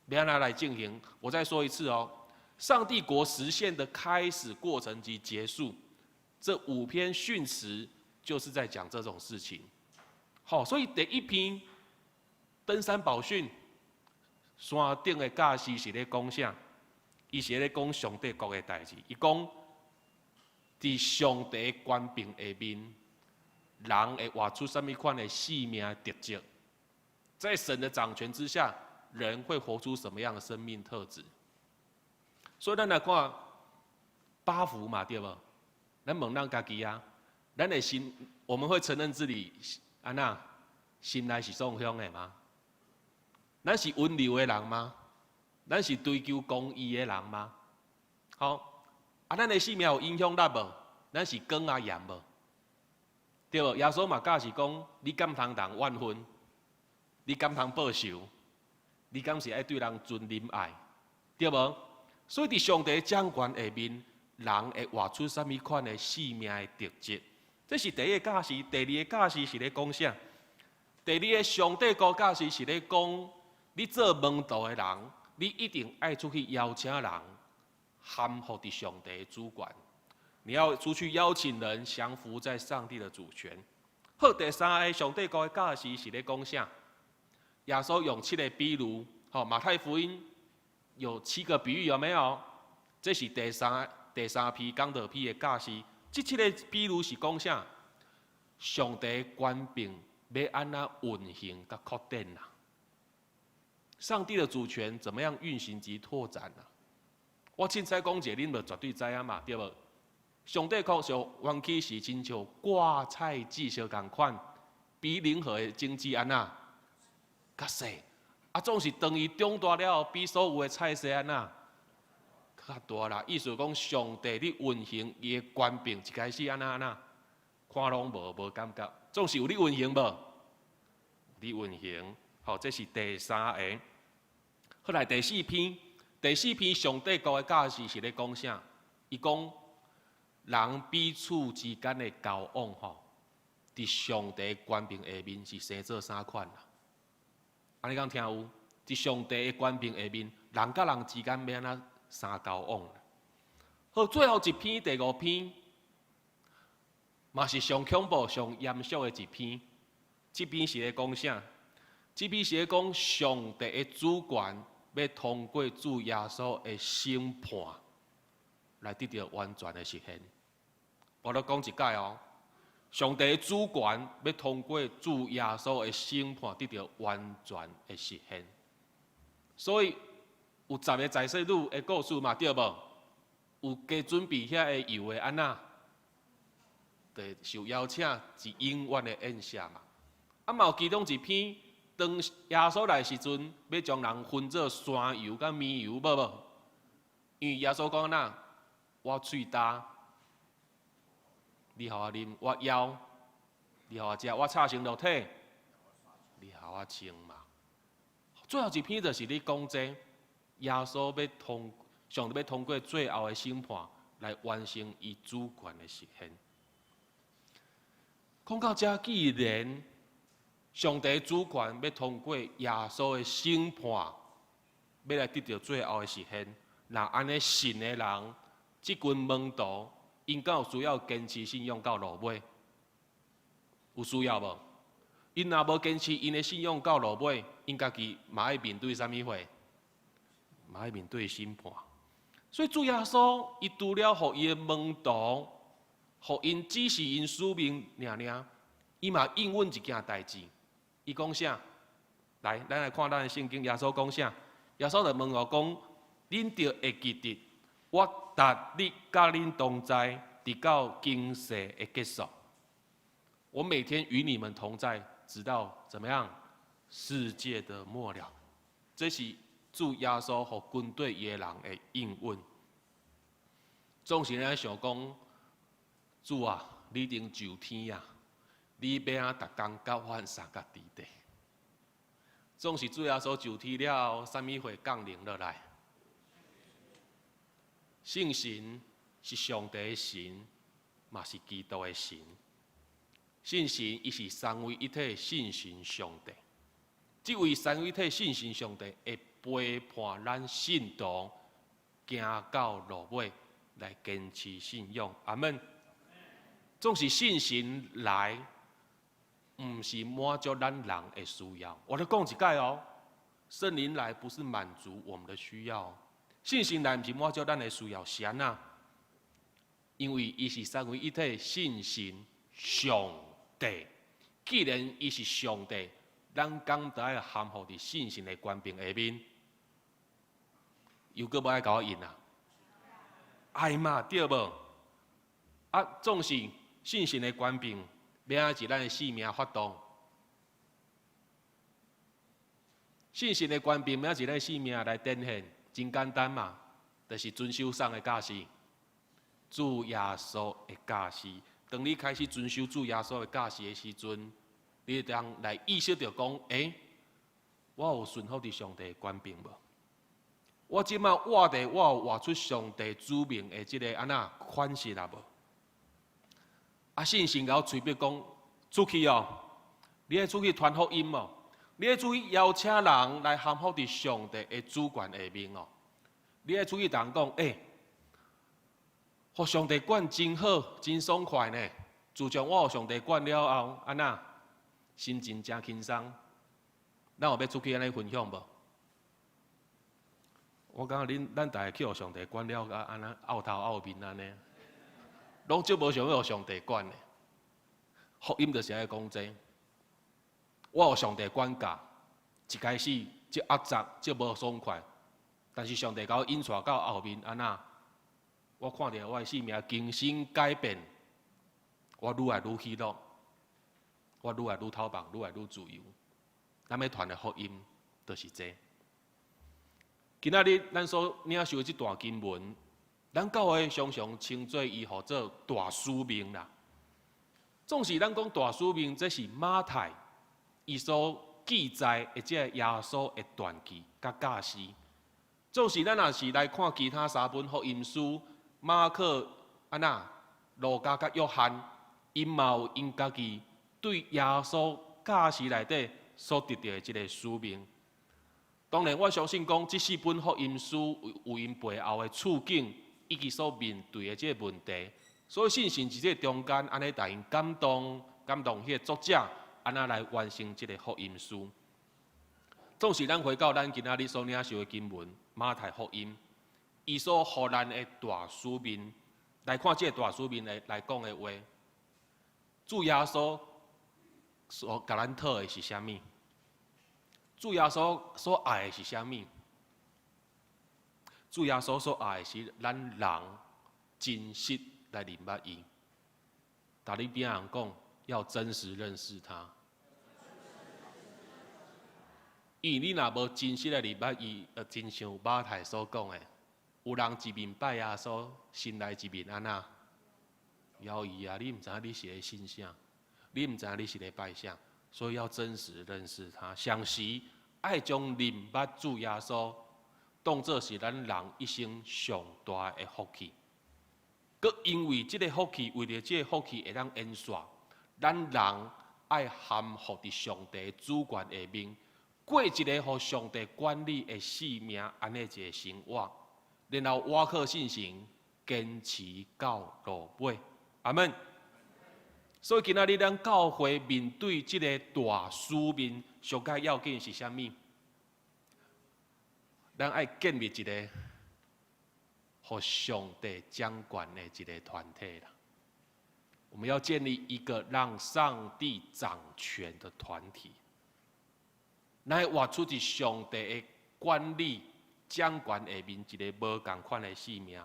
要安怎来进行？我再说一次哦，上帝国实现的开始、过程及结束，这5篇训词就是在讲这种事情。好，所以第1篇登山宝训，山顶的教示是咧讲啥？伊是咧讲上帝国的代志。伊讲，伫上帝权柄下面，人会活出什么款的生命特质？在神的掌权之下，人会活出什么样的生命特质？所以咱来看8福嘛，对无？咱问咱家己啊，咱的心，我们会承认自己安那心内是上香的吗？咱是温柔的人吗？咱是追求公义的人吗？好，咱的生命有影响力无？咱是光啊盐无？对无？耶稣嘛教是讲，你敢通人怨恨？你敢通报仇？你敢是爱对人尊仁爱？对无？所以伫上帝掌权下面，人会活出什么款的生命的特质？这是第1个教示。第2个教示是咧讲啥？第2个上帝国教示是咧讲，你做门徒的人，你一定爱出去邀请人，降服伫上帝的主权。你要出去邀请人降服在上帝的主权。好，第3个上帝国的教示是咧讲啥？耶稣用7个比喻，马太福音有7个比喻，有没有？这是第三篇讲道篇的教示。这7个比喻是讲啥？上帝权柄要安怎运行甲扩展啦？上帝的主权怎么样运行及拓展啦？我凊彩讲者，恁就绝对知影嘛，对无？上帝国上缘起时，亲像挂菜籽相共款，比任何的经济安那较细，总是当伊长大了，比所有的菜色安那较大啦。意思讲，上帝咧运行伊的权柄，一开始安那，看拢无感觉，总是有咧运行无？咧运行。好，这是第3个。后来第4篇上帝国的教示是咧讲啥？伊讲人彼此之间的交往伫上帝权柄下面是生做啥款啦？安尼讲听有？伫上帝的权柄下面，人甲人之间要安怎相交往啦？好，最后1篇第5篇，嘛是上恐怖、上严肃的1篇。这篇是咧讲啥？这篇是咧讲上帝的主权要通过主耶稣的审判来得到完全的实现。我来讲一解哦，上帝的主权要通过主耶稣的审判得到完全的实现。所以有10个在世女的故事嘛，对无？有加准备遐个油的安那，就受邀请是永远的宴席嘛。嘛有其中1篇。当耶稣来时阵，要将人分做山油甲绵油，无？因为耶稣讲哪，我喙焦，你互我啉；我枵，你互我食；我吵成落体，你互我穿嘛。最后1篇就是你讲这，耶稣上帝要通过最后的审判来完成伊主权的实现。讲到这，既然上帝主权要通过耶稣的审判，要来得到最后的实现。那安尼信的人，这群门徒，因敢有需要坚持信仰到落尾？有需要无？因若无坚持因的信仰到落尾，因家己嘛爱面对啥物货？嘛爱面对审判。所以主耶稣伊除了互伊的门徒，互因指示因使命尔，伊嘛应允一件代志。伊讲啥？来，咱来看咱的圣经。耶稣讲啥？耶稣就问我讲：恁着会记得，我达你甲恁同在，直到今世的结束。我每天与你们同在，直到怎么样？世界的末了。这是主耶稣和军队的人的应允。总是咱想讲，主啊，你顶就天啊，你要啊，逐工交换三角地地。总是主耶稣就天了，啥物会降临落来？圣神是上帝的神，嘛是基督的神。圣神伊是三位一体圣神上帝。这位三位一体圣神上帝会陪伴咱信徒行到落尾，来坚持信仰。阿门。总是圣神来，唔是满足咱人的需要。我来讲一解哦，圣灵来不是满足我们的需要，圣神来唔是满足咱的需要，是安那？因为伊是三位一体圣神上帝。既然伊是上帝，咱刚得爱含糊伫圣神的权柄下面，又搁要爱甲我应啊？爱嘛，对无？啊，总是圣神的权柄，要按是咱的性命发动。圣神的权柄要按是咱的性命来展现，真简单嘛，就是遵守上的教示，主耶稣的教示。当你开始遵守主耶稣的教示的时阵，你当来意识到讲，我有顺服伫上帝的权柄无？我即马我有活出上帝主命的即个安那款式啦无？啊，圣神甲我催逼讲出去哦，你爱出去传福音哦，你爱出去邀请人来含服伫上帝的主权下面哦，你爱出去同人讲，互上帝管真好，真爽快呢。自从我互上帝管了后，安那心情真轻松。咱有要出去安尼分享无？我感觉咱大家去互上帝管了，安尼拗头拗面安尼，拢足无想要互上帝管的。福音就是爱讲这，我互上帝管教，一开始即压榨，即无爽快，但是上帝甲我引带到后面安那。我看到我的生命更新改变，我愈来愈喜乐，我愈来愈透放，愈来愈自由。咱要传的福音就是这。今仔日咱所领受的这段经文，咱教会常常称作伊号做大使命啦。总是咱讲大使命，这是马太伊所记载的这耶稣的传记甲教示。总是咱若是来看其他三本福音书。马可、安那、路加甲约翰，因嘛有因家己对耶稣教示内底所得到的这个使命。当然，我相信讲这四本福音书有因背后的处境以及所面对的这个问题，所以信心伫这中间安尼，大因感动迄个作者安那来完成这个福音书。总是咱回到咱今仔日所领受的经文，马太福音。伊所互咱的大使命，来看这个大使命来讲的话，主耶稣所甲咱讨的是啥物？主耶稣所爱的是啥物？主耶稣所爱的是咱人真实来明白伊。大力边人讲，要真实认识他。因为你若无真实来明白伊，真像马太所讲的。有人一面拜耶稣，心内一面安那犹豫啊！你唔知影你是咧信啥，你唔知影你是咧拜啥，所以要真实认识他。详细爱将明白主耶稣当作是咱人一生上大的福气。佮因为这个福气，为了这个福气会当延续，咱人爱含服伫上帝主权下面，过一个互上帝管理的生命，安尼一个生活。然后挖靠信心，坚持到落尾。阿门。所以今仔日咱教会面对这个大使命，上界要紧是啥物？咱爱建立一个互上帝掌管的一个团体啦。我们要建立一个让上帝掌权的团体，来活出一上帝的管理、掌管下面一个无共款的性命。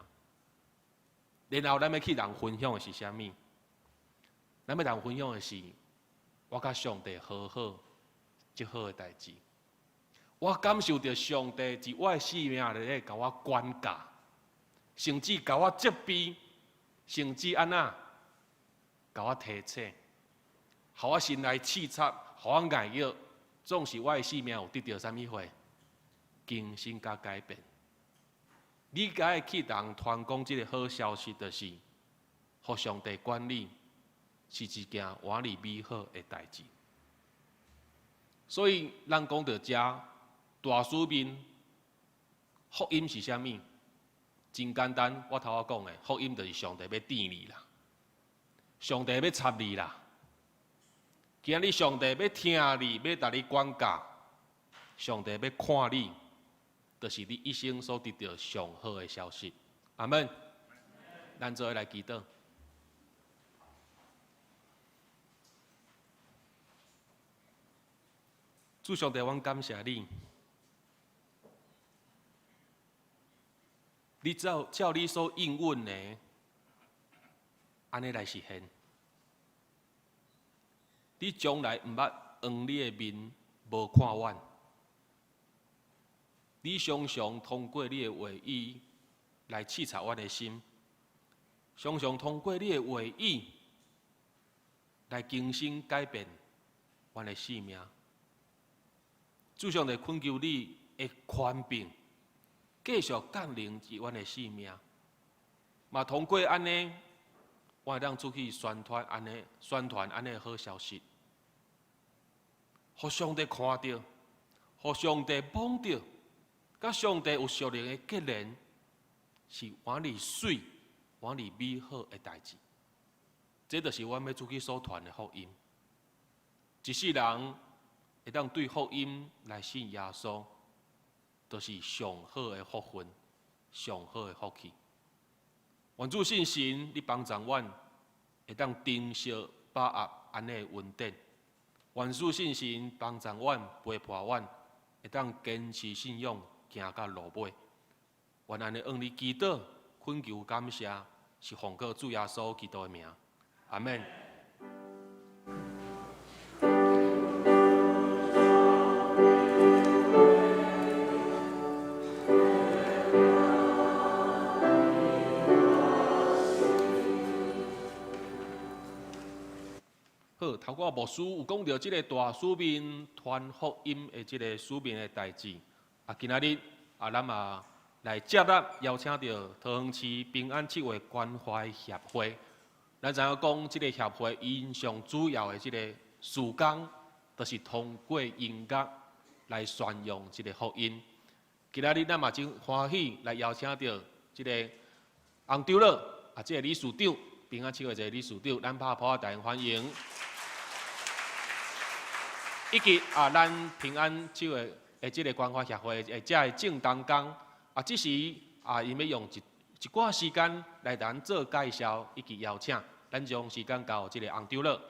然后咱要去人分享的是啥物？咱要人分享的是，我甲上帝好好、极好的代志。我感受到上帝伫我的生命里咧，甲我管教，甚至甲我责备，甚至安那，甲我提醒，互我心内刺插，互我爱药，总是我的生命有得到啥物货？更新甲改变。你该会去人传讲这个好消息，就是互上帝管理，是一件活里美好的代志。所以，咱讲到这大使命，福音是啥物？真简单，我头仔讲的，福音就是上帝要定你啦，上帝要插你啦。今日上帝要听你，要甲你管教，上帝要看你。就是你一生所得到上好的消息，阿门。咱做伙来祈祷。主上帝，阮感谢你，你照你所应允的，安尼来实现。你将来毋捌黄你的面无看阮。你常常通过你的话语来刺插阮的心，常常通过你的话语来更新改变阮的生命。主上帝恳求你的权柄，继续降临伫阮的生命，嘛通过安尼，我会当出去宣传安尼的好消息，互上帝看到，互上帝望到。甲上帝有属灵的结连，是往里水、往里美好的代志。这就是阮要出去所传的福音。一世人会当对福音来信耶稣，都是上好的福分、上好的福气。愿主信神，你帮助阮会当珍惜把握安尼的恩典。愿主信神帮助阮陪伴阮，会当坚持信仰。行到路尾，愿安尼向你祈祷、恳求、感谢，是奉告主耶稣基督的名，阿门。好，头个牧师有讲到这个大使命传福音的这个使命的代志。今仔日咱嘛来接纳邀请到桃园市平安七月关怀协会。咱知影讲，这个协会因上主要的这个事工，就是通过音乐来宣扬这个福音。今仔日咱嘛真欢喜来邀请到这个洪长老这个理事长，平安七月这个理事长，咱拍破大欢迎。以及咱平安七月。这个关怀协会这正当工这时因要用一寡时间来咱做介绍以及邀请，咱将时间交这个洪长老。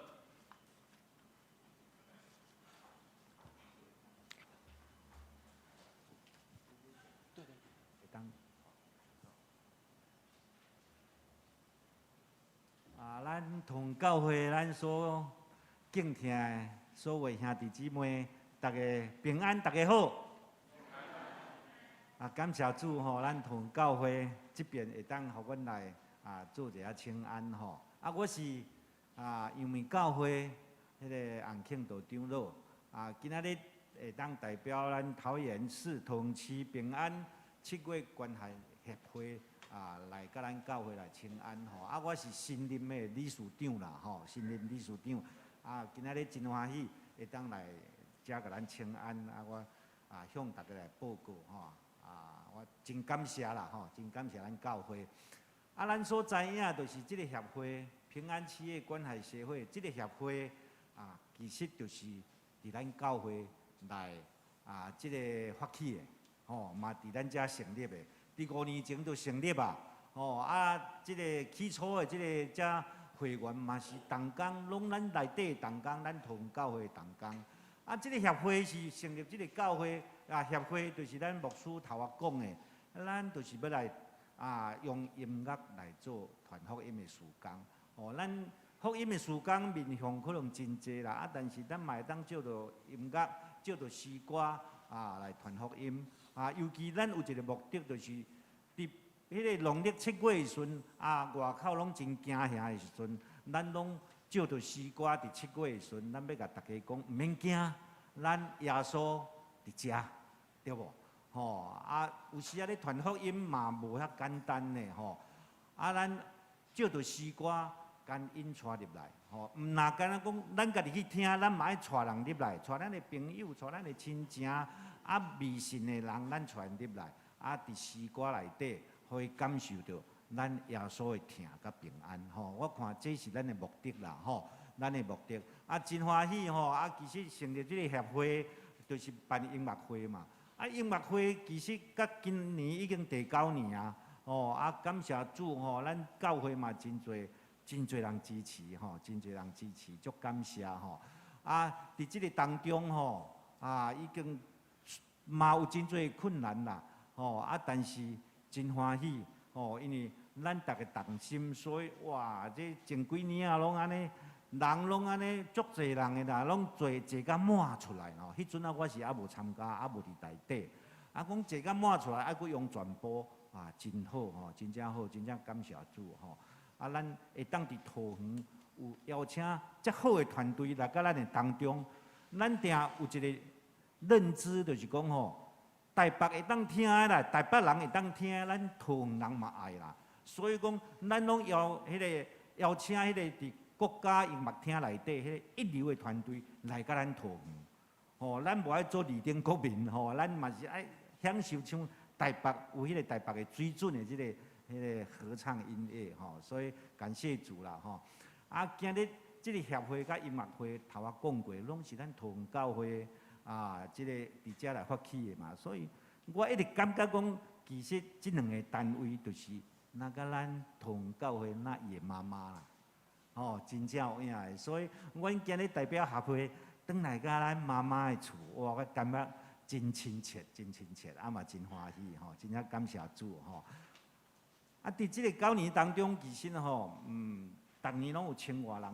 咱同教会咱所敬听的所有兄弟姊妹。大家平安，大家好。感谢主吼，咱同教会这边会当互阮来做一下请安吼。我是阳明教会迄个洪庆道长老今仔日会当代表咱桃园市桃园区平安七月关怀协会来甲咱教会来请安吼。我是新任的理事长啦吼，新任理事长今仔日真欢喜会当来。遮甲咱请安我向大家来报告吼我真感谢啦吼，真感谢咱教会咱所知影就是即个协会平安企业关怀协会，即个协会其实就是伫咱教会内即个发起的，嘛伫咱遮成立的，伫5年前就成立啊，即个起初的即个遮会员嘛是同工，拢咱内底同工，咱桃园教会同工。即个协会是成立即个教会协会，就是咱牧师头仔讲的，咱就是要来用音乐来做传福音的事工。咱福音的事工面向可能真济啦，但是咱嘛会当借着音乐、借着诗歌来传福音。尤其咱有一个目的，就是伫迄个农历7月的时阵，外口拢真惊吓的时阵，咱拢借着诗歌伫7月的时阵，咱要甲大家讲，毋免惊，咱耶稣伫遮，对无？有时咧传福音嘛无遐简单呢，咱借着诗歌，将因带入来，毋若干那讲，咱家己去听，咱嘛爱带人入来，带咱的朋友，带咱的亲情，未信的人，咱带入来，伫诗歌内底，互伊感受到咱耶稣的疼甲平安。我看这是咱的目的啦，咱的目的。真欢喜其实成立这个协会，就是办音乐会嘛。音乐会其实甲今年已经第9年啊，感谢主咱教会嘛真侪人支持真侪人支持，足感谢伫即个当中已经嘛有真侪困难啦但是真欢喜因为咱大家同心，所以哇，这前几年拢安尼。人拢安尼，足侪人的啦，拢坐甲满出来迄阵我是无参加，无伫内底。讲坐甲满出来，佫用传播真好真正好，真正感谢主咱会当伫桃园有邀请遮好的团队来甲咱的当中，咱定有一个认知，就是讲台北会当听的啦，台北人会当听的，咱桃园人嘛爱啦。所以讲，咱拢邀请迄个伫国家音乐厅内底，迄个一流的团队来甲咱桃园，咱无爱做二等国民，咱嘛是爱享受像台北有迄个台北的水准的迄个合唱音乐，所以感谢主啦，今日即个协会甲音乐会头仔讲过，拢是咱桃园教会即个伫遮来发起的嘛，所以我一直感觉讲，其实即2个单位就是那甲咱桃园教会那伊的妈妈啦。真正有影的，所以阮今日代表协会转来甲咱妈妈的厝，哇，我感觉真亲切，真亲切，嘛真欢喜真正感谢主伫即个9年当中，其实逐年拢有千外人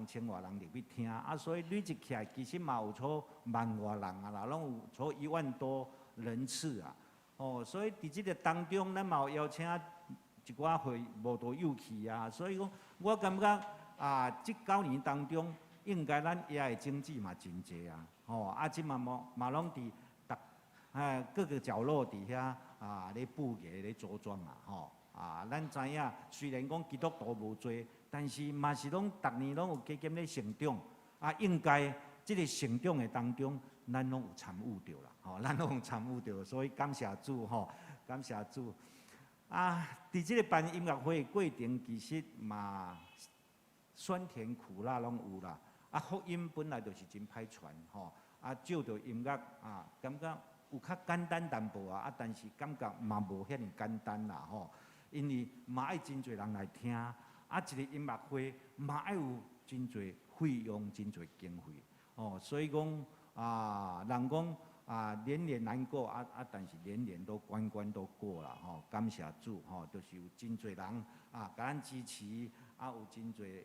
入去听所以累积起来，其实嘛有超10000外人啦，拢有超1万多人次所以伫即个当中，咱嘛有邀请一寡会无多有气所以讲，我感觉。即9年当中，应该咱遐的经济嘛真济即嘛拢伫各个角落伫遐咧布艺咧组装咱知影，虽然讲基督徒无多，但是嘛是拢逐年拢有加减咧成长应该即个成长的当中，咱拢有参与着啦咱拢有参与着，所以感谢主感谢主伫即个办音乐会的过程，其实嘛。酸甜苦辣拢有啦，福音本来就是真歹传照着音乐感觉有较简单淡薄但是感觉嘛无遐尼简单啦因为嘛爱真侪人来听一个音乐会嘛爱有真侪费用、真侪经费所以讲人讲年年难过但是年年都关关都过啦感谢主就是有真侪人甲咱支持有真侪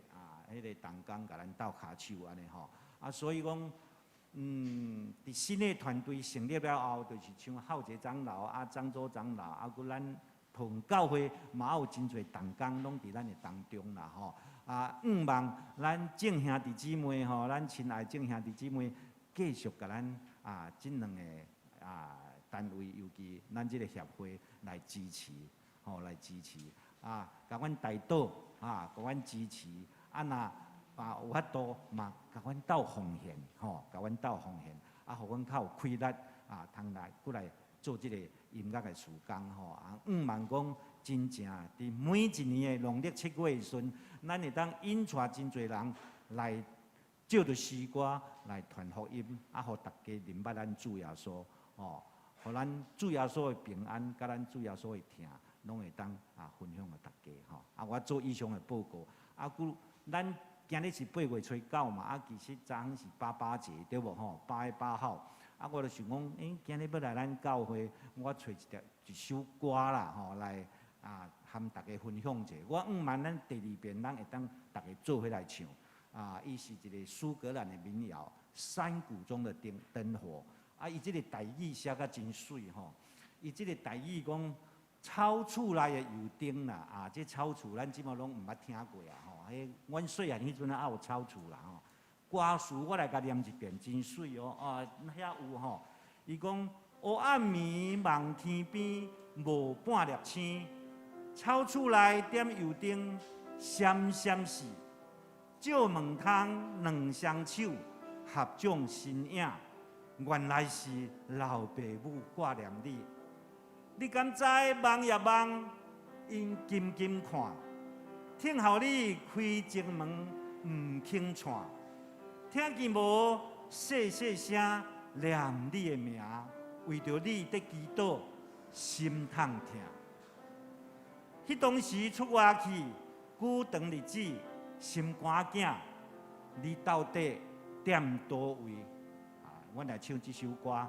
迄个同工甲咱斗骹手安尼所以讲伫新的团队成立了后，就是像浩杰长老张周长老佫咱桃园教会嘛有真侪同工拢伫咱的当中啦望咱众兄弟姊妹咱亲爱众兄弟姊妹继续甲咱即2个单位，尤其咱即个协会来支持来支持甲阮带导甲阮支持若有法度嘛，甲阮斗奉献甲阮斗奉献互阮较有气力通来佫来做即个音乐的时间吼，望讲真正伫每一年的农历7月的时阵，咱会当引带真侪人来借着诗歌来传福音，互大家明白咱主耶稣吼，互咱主耶稣的平安，甲咱主耶稣的疼，拢会当分享给大家吼。我做以上的报告。咱今日是8月初9嘛，其实昨昏是88节对无吼？8月8号。我就想讲，今日要来咱教会，我找一首歌啦吼，来和大家分享者。我望咱第2遍，咱会当大家做伙来唱。伊是一个苏格兰的民谣《山谷中的灯火》。伊这个台语写甲真水吼，伊这个台语讲草厝内的油灯啦，这草厝咱即马拢毋捌听过吼。阮细汉迄阵有草厝啦吼。歌词我来甲念一遍，真水哦！遐有吼，伊讲黑暗暝望天边，无半粒星，草厝内点油灯，闪闪烁。照门窗两双手，合掌身影，原来是老爸母挂念你。你敢知望也望，因紧紧看，听候你开前门，毋轻喘。听见无细细声念你的名，为着你在祈祷，心痛痛。迄当时出外去，久长日子，心肝囝，你到底踮倒位？阮来唱这首歌。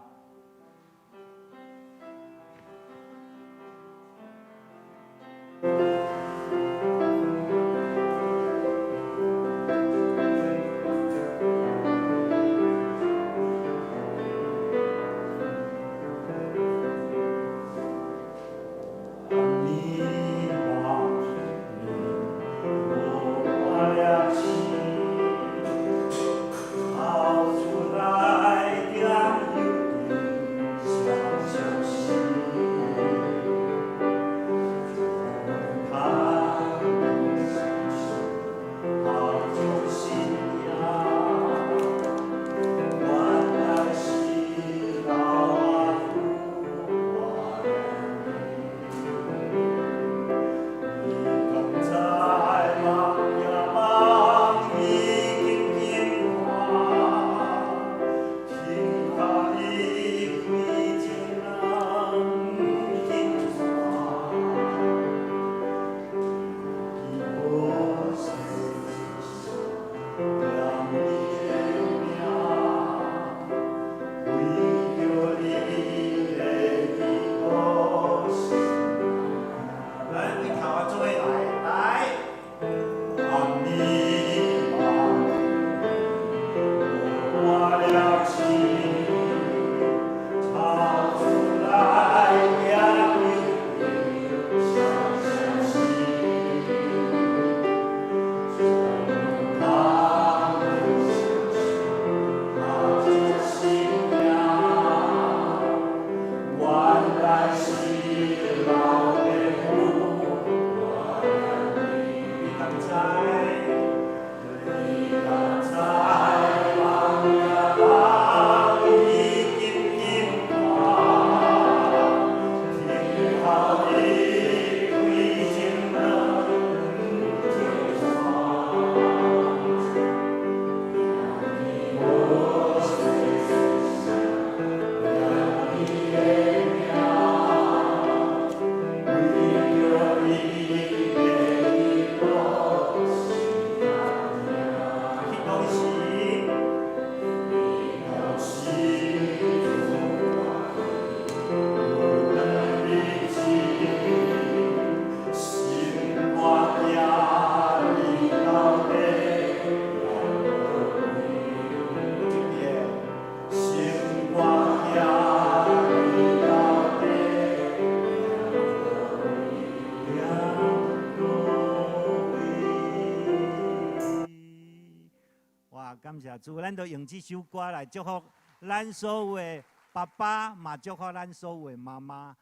感谢主，咱都用这首歌来祝福咱所有的爸爸，嘛祝福咱所有的妈妈。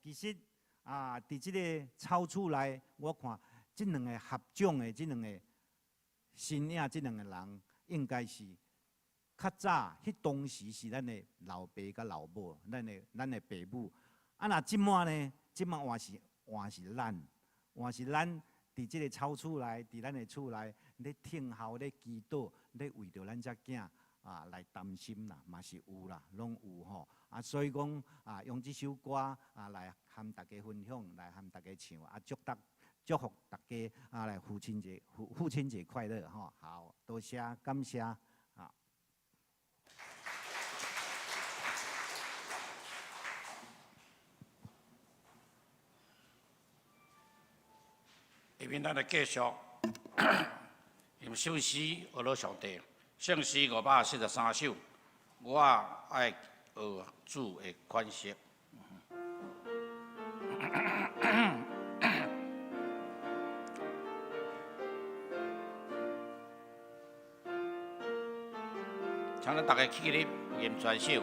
其实伫这个草厝内，我看这两个合掌的这两个身影，这两个人应该是较早迄当时是咱的老爸甲老母，咱的爸母。啊，那即满呢？即满换是咱，换是咱伫即个超厝内，伫咱的厝内，咧听候咧祈祷，咧为着咱遮囝啊来担心啦，嘛是有啦，拢有吼。啊，所以讲啊，用即首歌啊来和大家分享，来和大家唱，啊祝福大家啊来父亲节快乐吼！好，多谢感谢啊。下面咱来继续用首诗学老上帝，圣诗543首，我爱学主的款式。请咱大家起立，念全首。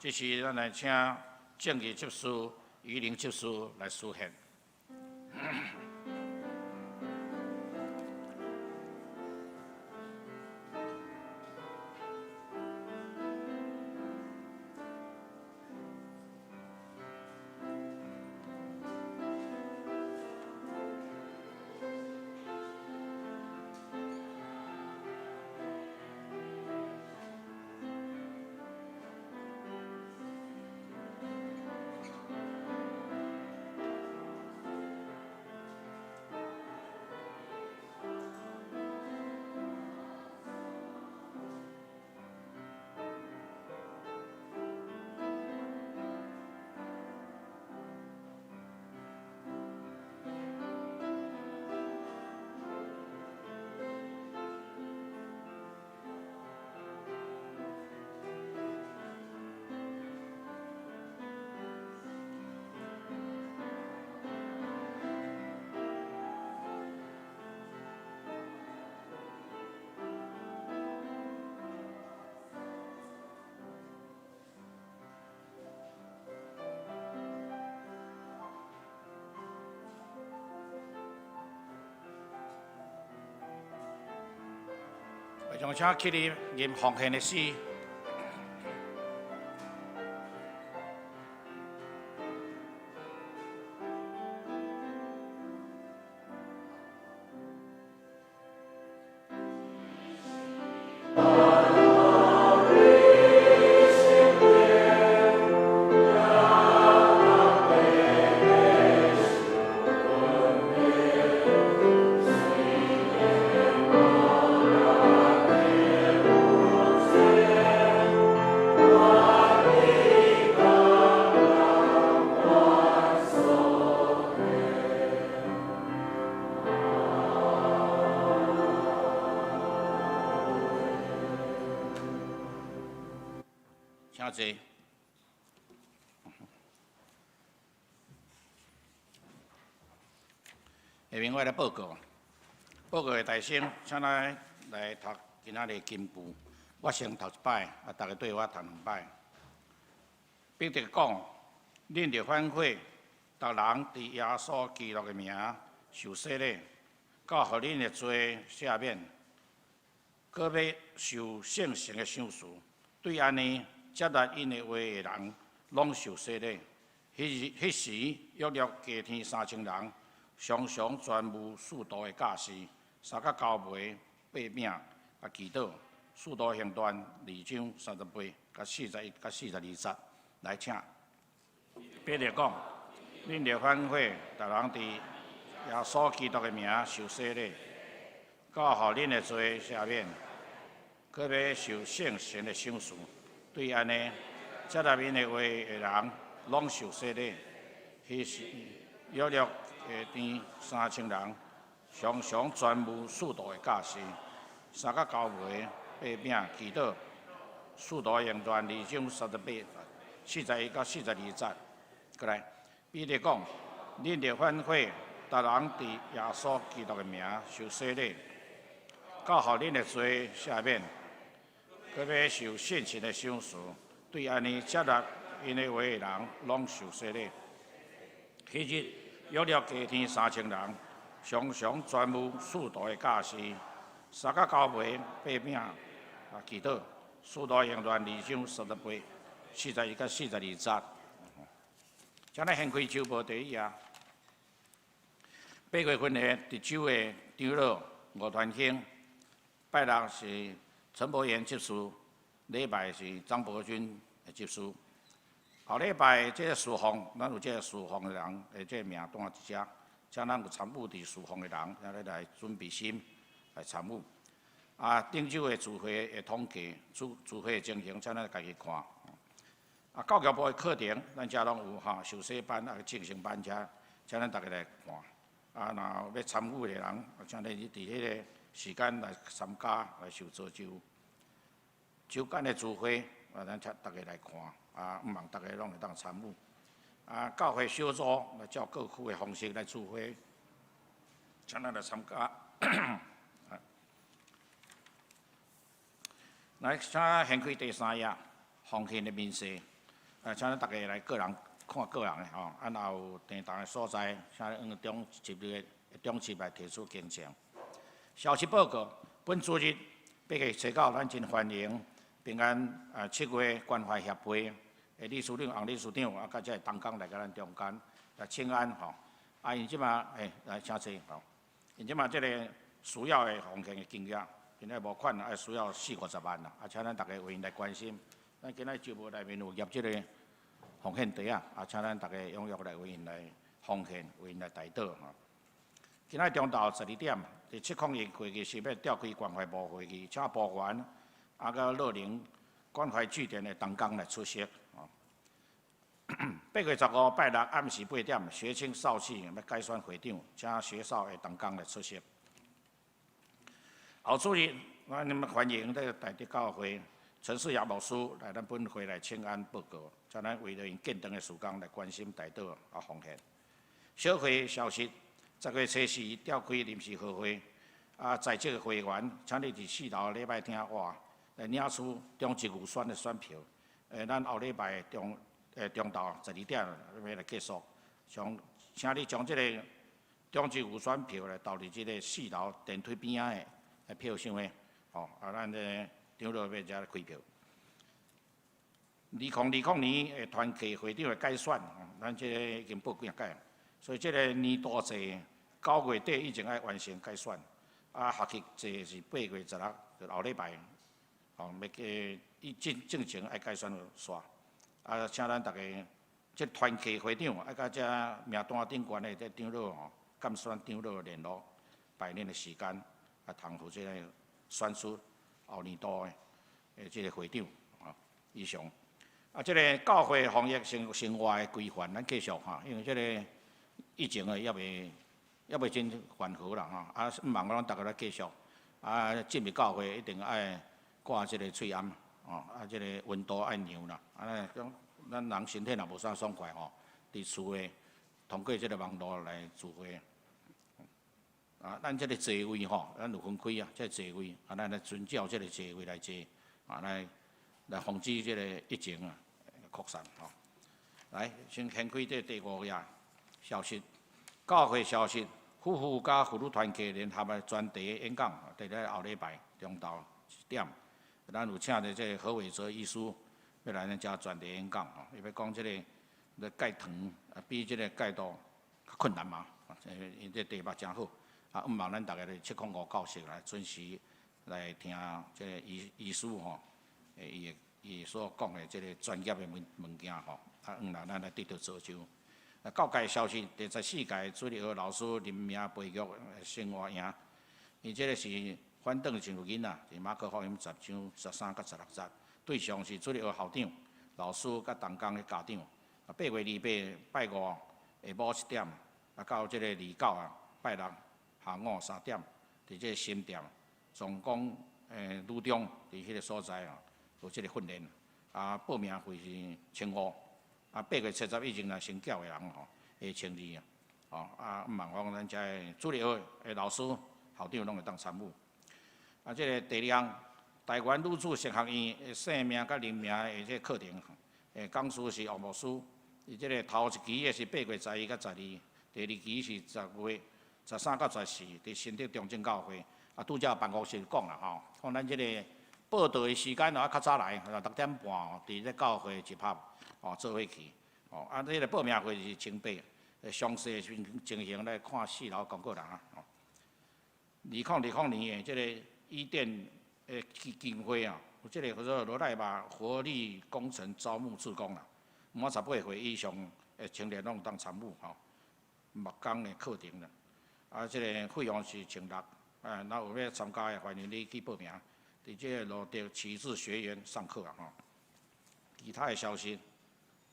这是咱来请正义执事、于林执事来施献。从请起立念奉献的诗。Amen. 真济。下面我来报告，报告的大声，请来读今仔日金句。我先读一摆，大家对我读两摆。彼得讲，恁着反悔，逐人伫耶稣基督的名受洗礼，到互恁的罪赦免，搁要受圣神的赏赐。对安尼接纳因的话的人，拢受洗礼。迄时，约略加添3000人。常常专务使徒的教示，三甲交媒八饼甲祈祷，使徒行传2章38甲41甲42节，来请。彼得讲，恁着反悔，逐人伫耶稣基督的名受洗礼，到互恁的罪赦免，搁要受圣神的赏赐。对安尼，接纳因的话的人，拢受洗礼。迄时，约略下甜3000人，常常专务使徒的教示，三甲交媒八饼祈祷，使徒行传2章38、41到42节。过来，彼得讲，恁着反悔，逐人伫耶稣基督的名受洗礼，到互恁的罪赦免，搁要受圣神的赏赐。对安尼接纳因的话的人，拢受洗礼。迄日，约略加添3000人，常常专务使徒的教示，三甲交媒八饼啊祈祷，使徒行传2章38、41到42节。今日献开周报第一页，8月份的第9个长老吴传兴，拜六是陈柏元执事，礼拜是张伯钧执事。后礼拜这个侍奉，咱有这个侍奉的人，这个名单一只，请咱有参与伫侍奉的人，来准备心来参与。顶周的聚会的统计，聚会的情形，请咱家己看。教育部的课程，咱遮拢有受洗班正成班请咱大家来看。若要参与的人，请你伫迄个时间来参加来受造就。周间的聚会，咱请大家来看。毋望大家拢会当参与。教会小组来照各区的方式来聚会，请咱来参加。来，请掀开第3页，奉献的面世。请咱大家来个人看个人的吼。若有订单的所在，请往中执来提出敬请。消息报告：本主日8月7号，咱真欢迎平安7月关怀协会。理事长、洪理事长甲这个同工来到咱中间来请安吼。因即马来请坐吼。因即马这个需要的奉献的金额，现在募款需要40-50万啦。请咱大家为因来关心。咱今仔周报内面有业这个奉献袋请咱大家踊跃来为因来奉献，为因来代祷吼。今仔中昼12点，第7抗疫会议是要召开关怀部会议，请部员甲乐龄关怀据点的同工来出席。8月15拜六暗时8点，学青少系要改选会长，请学校的同工来出席。后主日，咱欢迎这个台北教会陈世尧牧师来咱本会来请安报告，请咱为了因建堂的事工来关心代祷奉献。小会消息，10月7日召开临时会会，在职的会员，请你伫4楼礼拜听话，来领取中职有选的选票。咱后礼拜中昼12点要来结束，请你将这个中职有选票来投入这个4楼电梯边仔的票箱的，咱这长老要遮开票。2020年的团契会长的改选，咱这个已经报几届，所以这个年度制9月底以前要完成改选，学期制是8月16，就后礼拜，要正情要改选煞。请咱大家，这团契会长甲这名单顶悬的这长老监选长老联络拜年的时间，通互这个选出后年度的这个会长以上。这个教会防疫生活的规范，咱继续因为这个疫情也未真缓和啦毋望咱大家来继续。进入教会一定爱挂这个喙罨即个温度爱量啦，讲咱人身体若无啥爽快伫厝诶，通过即个网络来聚会。咱即个座位咱有分开即个座位，咱来遵照即个座位来坐，来防止即个疫情扩散来，先掀开第5页消息，教会消息，夫妇甲妇女团契联合诶专题演讲，伫咧后礼拜中昼1点，咱有请着即个何伟哲医师要来咱遮专题演讲伊要讲即个戒糖比即个戒毒较困难嘛，因这题目真好。毋望咱大家咧705教室来准时来听即个医师伊所讲的即个专业的物件让咱来得到造就。教界消息，第14届主日学老师任命培育生活营，伊即个是反转进入囡仔，是马可福音10章13到16节，对象是主日学校长、老师甲同工的家长。8月28拜5下晡1点，到即个29拜6下午3点，伫即个新店总工女中伫迄个所在有即个训练。报名费是1500。8月70以前若先缴的人会1200毋望讲咱遮的主日学的老师、校长拢会当参与。即个第2项，台湾女子神学院的姓名甲人名的即个课程，讲师是王牧师。伊即个头一期的是8月11到12，第2期是10月13到14，伫新竹中正教会。拄则办公室讲啦讲咱即个报道的时间要较早来，6点半伫咧教会集合做伙去。这个报名费是1800，详细情形来看4楼公告栏2020年的即个伊甸的经费有即个叫做罗赖巴活力工程招募志工满18岁以上的青年拢当参与木工的课程啦。即个费用是1600，那有要参加的欢迎你去报名。伫即个罗德启智学院上课其他的消息，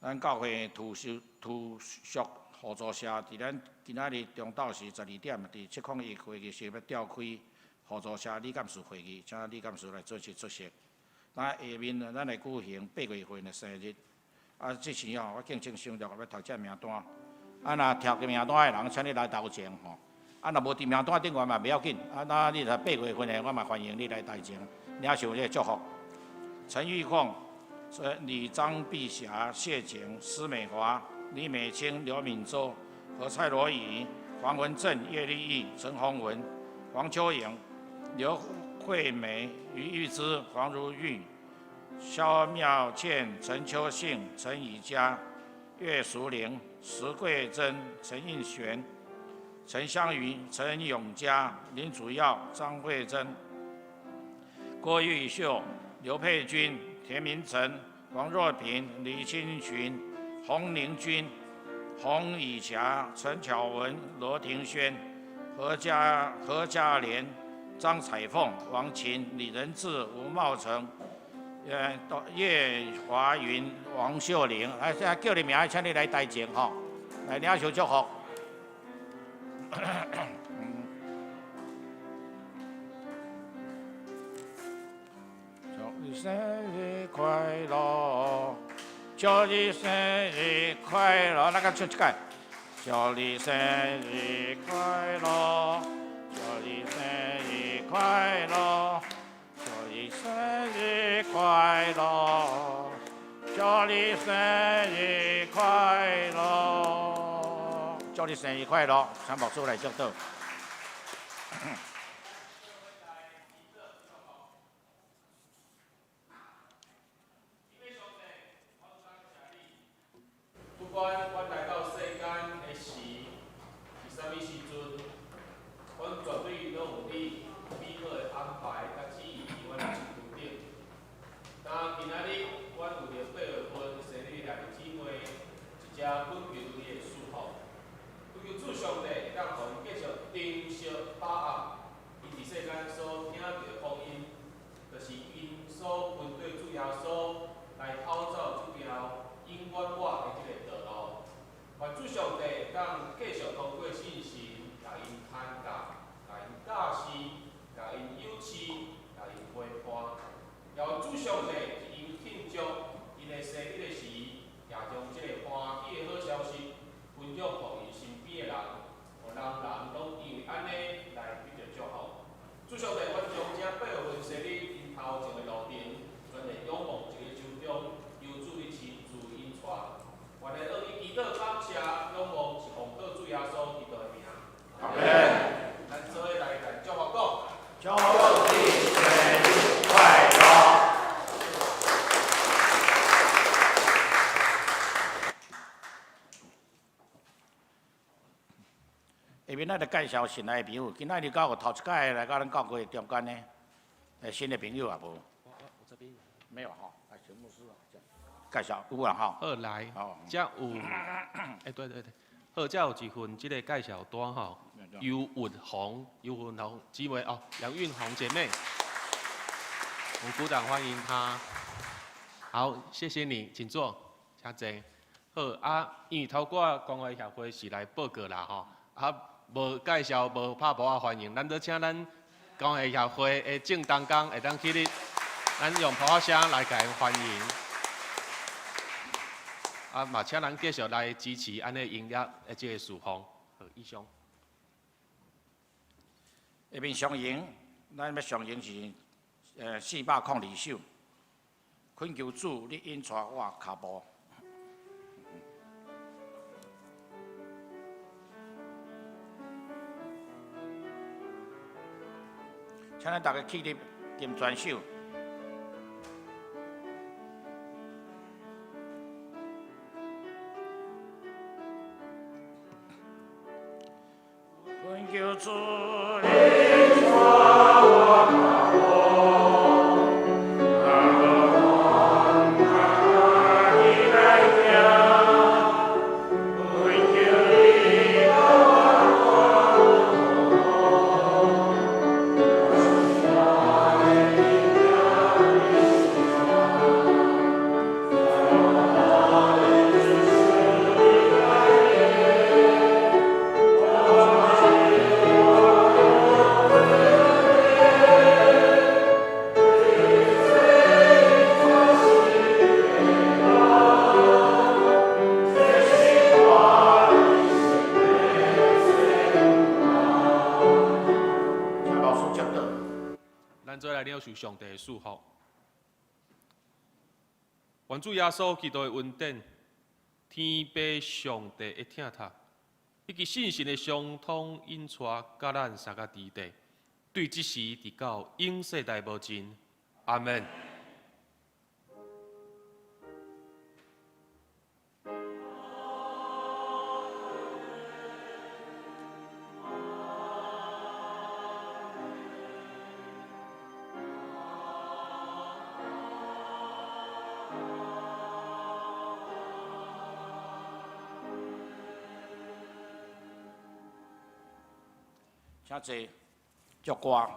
咱教会图书互助社伫咱今仔日中昼时12点，伫701会议室要召开互助社理监事会议，请理监事来做出席。下面咱来举行8月份的生日，即时我敬请省略要读这名单。若读个名单的人，请你来投前若无伫名单顶悬嘛袂要紧，那你来8月份的，我嘛欢迎你来投前，领受这个祝福。陈玉凤、李张碧霞、谢景、施美华、李美清、刘敏洲和蔡罗仪、黄文正、叶丽义、陈宏文、黄秋莹、刘惠美、于玉芝、黄如玉、肖妙倩、陈秋信、陈以佳、岳淑玲、石桂珍、陈应璇、陈香瑜、陈永嘉、林祖耀、张慧珍、郭玉秀、刘佩君、田明成、王若平、李清群、洪宁君、洪以霞、陈巧文、罗庭轩、何嘉莲、张彩凤、王琴、李仁志、吴茂成、叶华云、王秀玲，现在叫你名，请你来台前来领受祝福。祝你生日快乐！祝你生日快乐！那个唱一届。祝你生日快乐！祝你生日快乐！祝你生日快乐！祝你生日快乐！祝你生日快乐！请牧师来祝祷。不管阮来到世间的时是啥物时阵，阮绝对拢有你美好的安排甲旨意伫阮的身躯顶。当今仔日阮有着8月份生日兄弟姊妹，一只本求你的祝福，求主上帝当互伊继续珍惜把握，仔日介绍新来的朋友，今仔日到有头一届来到咱教会中间呢，新的朋友也无？我这边没有吼，来请牧师介绍有啊吼。好来，好遮有，对，好，遮有一份即个介绍单吼，尤运红姊妹哦，杨运红姐妹，我们鼓掌欢迎她。好，谢谢你，请坐，请坐。好啊，因为透过关怀协会是来报告啦吼，无介绍无拍无啊欢迎，咱就请咱关怀协会的正当工会当起立，咱用普话声来甲因欢迎。嘛请咱继续来支持安尼音乐的这个事项。好，以上。下面上映，咱要上映是402首，恳求主，你引带我脚步。请咱大家起立，兼专手。恳求主，你带我脚步，让我看你来行。恳求你带咱做来了受上帝的祝福。愿主耶稣基督的恩典、天父上帝的听他，以及信心的相通引带，甲咱三个伫地，对即时直到永世代无尽。阿门。请坐，祝歌。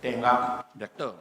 电乐热岛。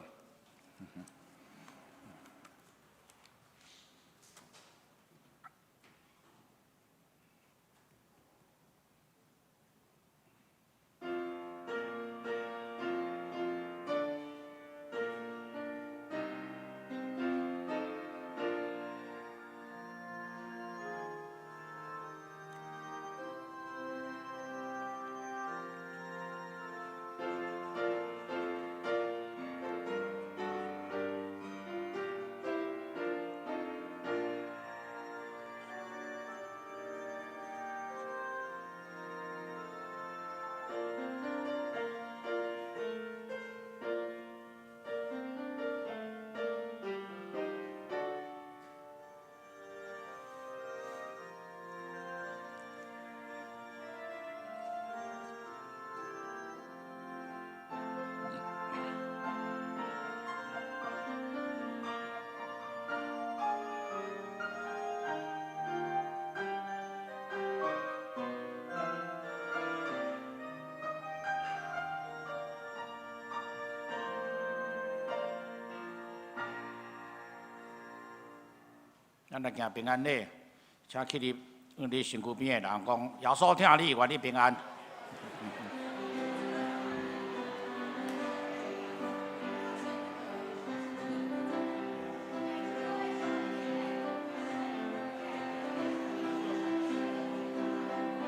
咱来行平安礼，请去你身躯边的人讲，耶稣听你，愿你平安。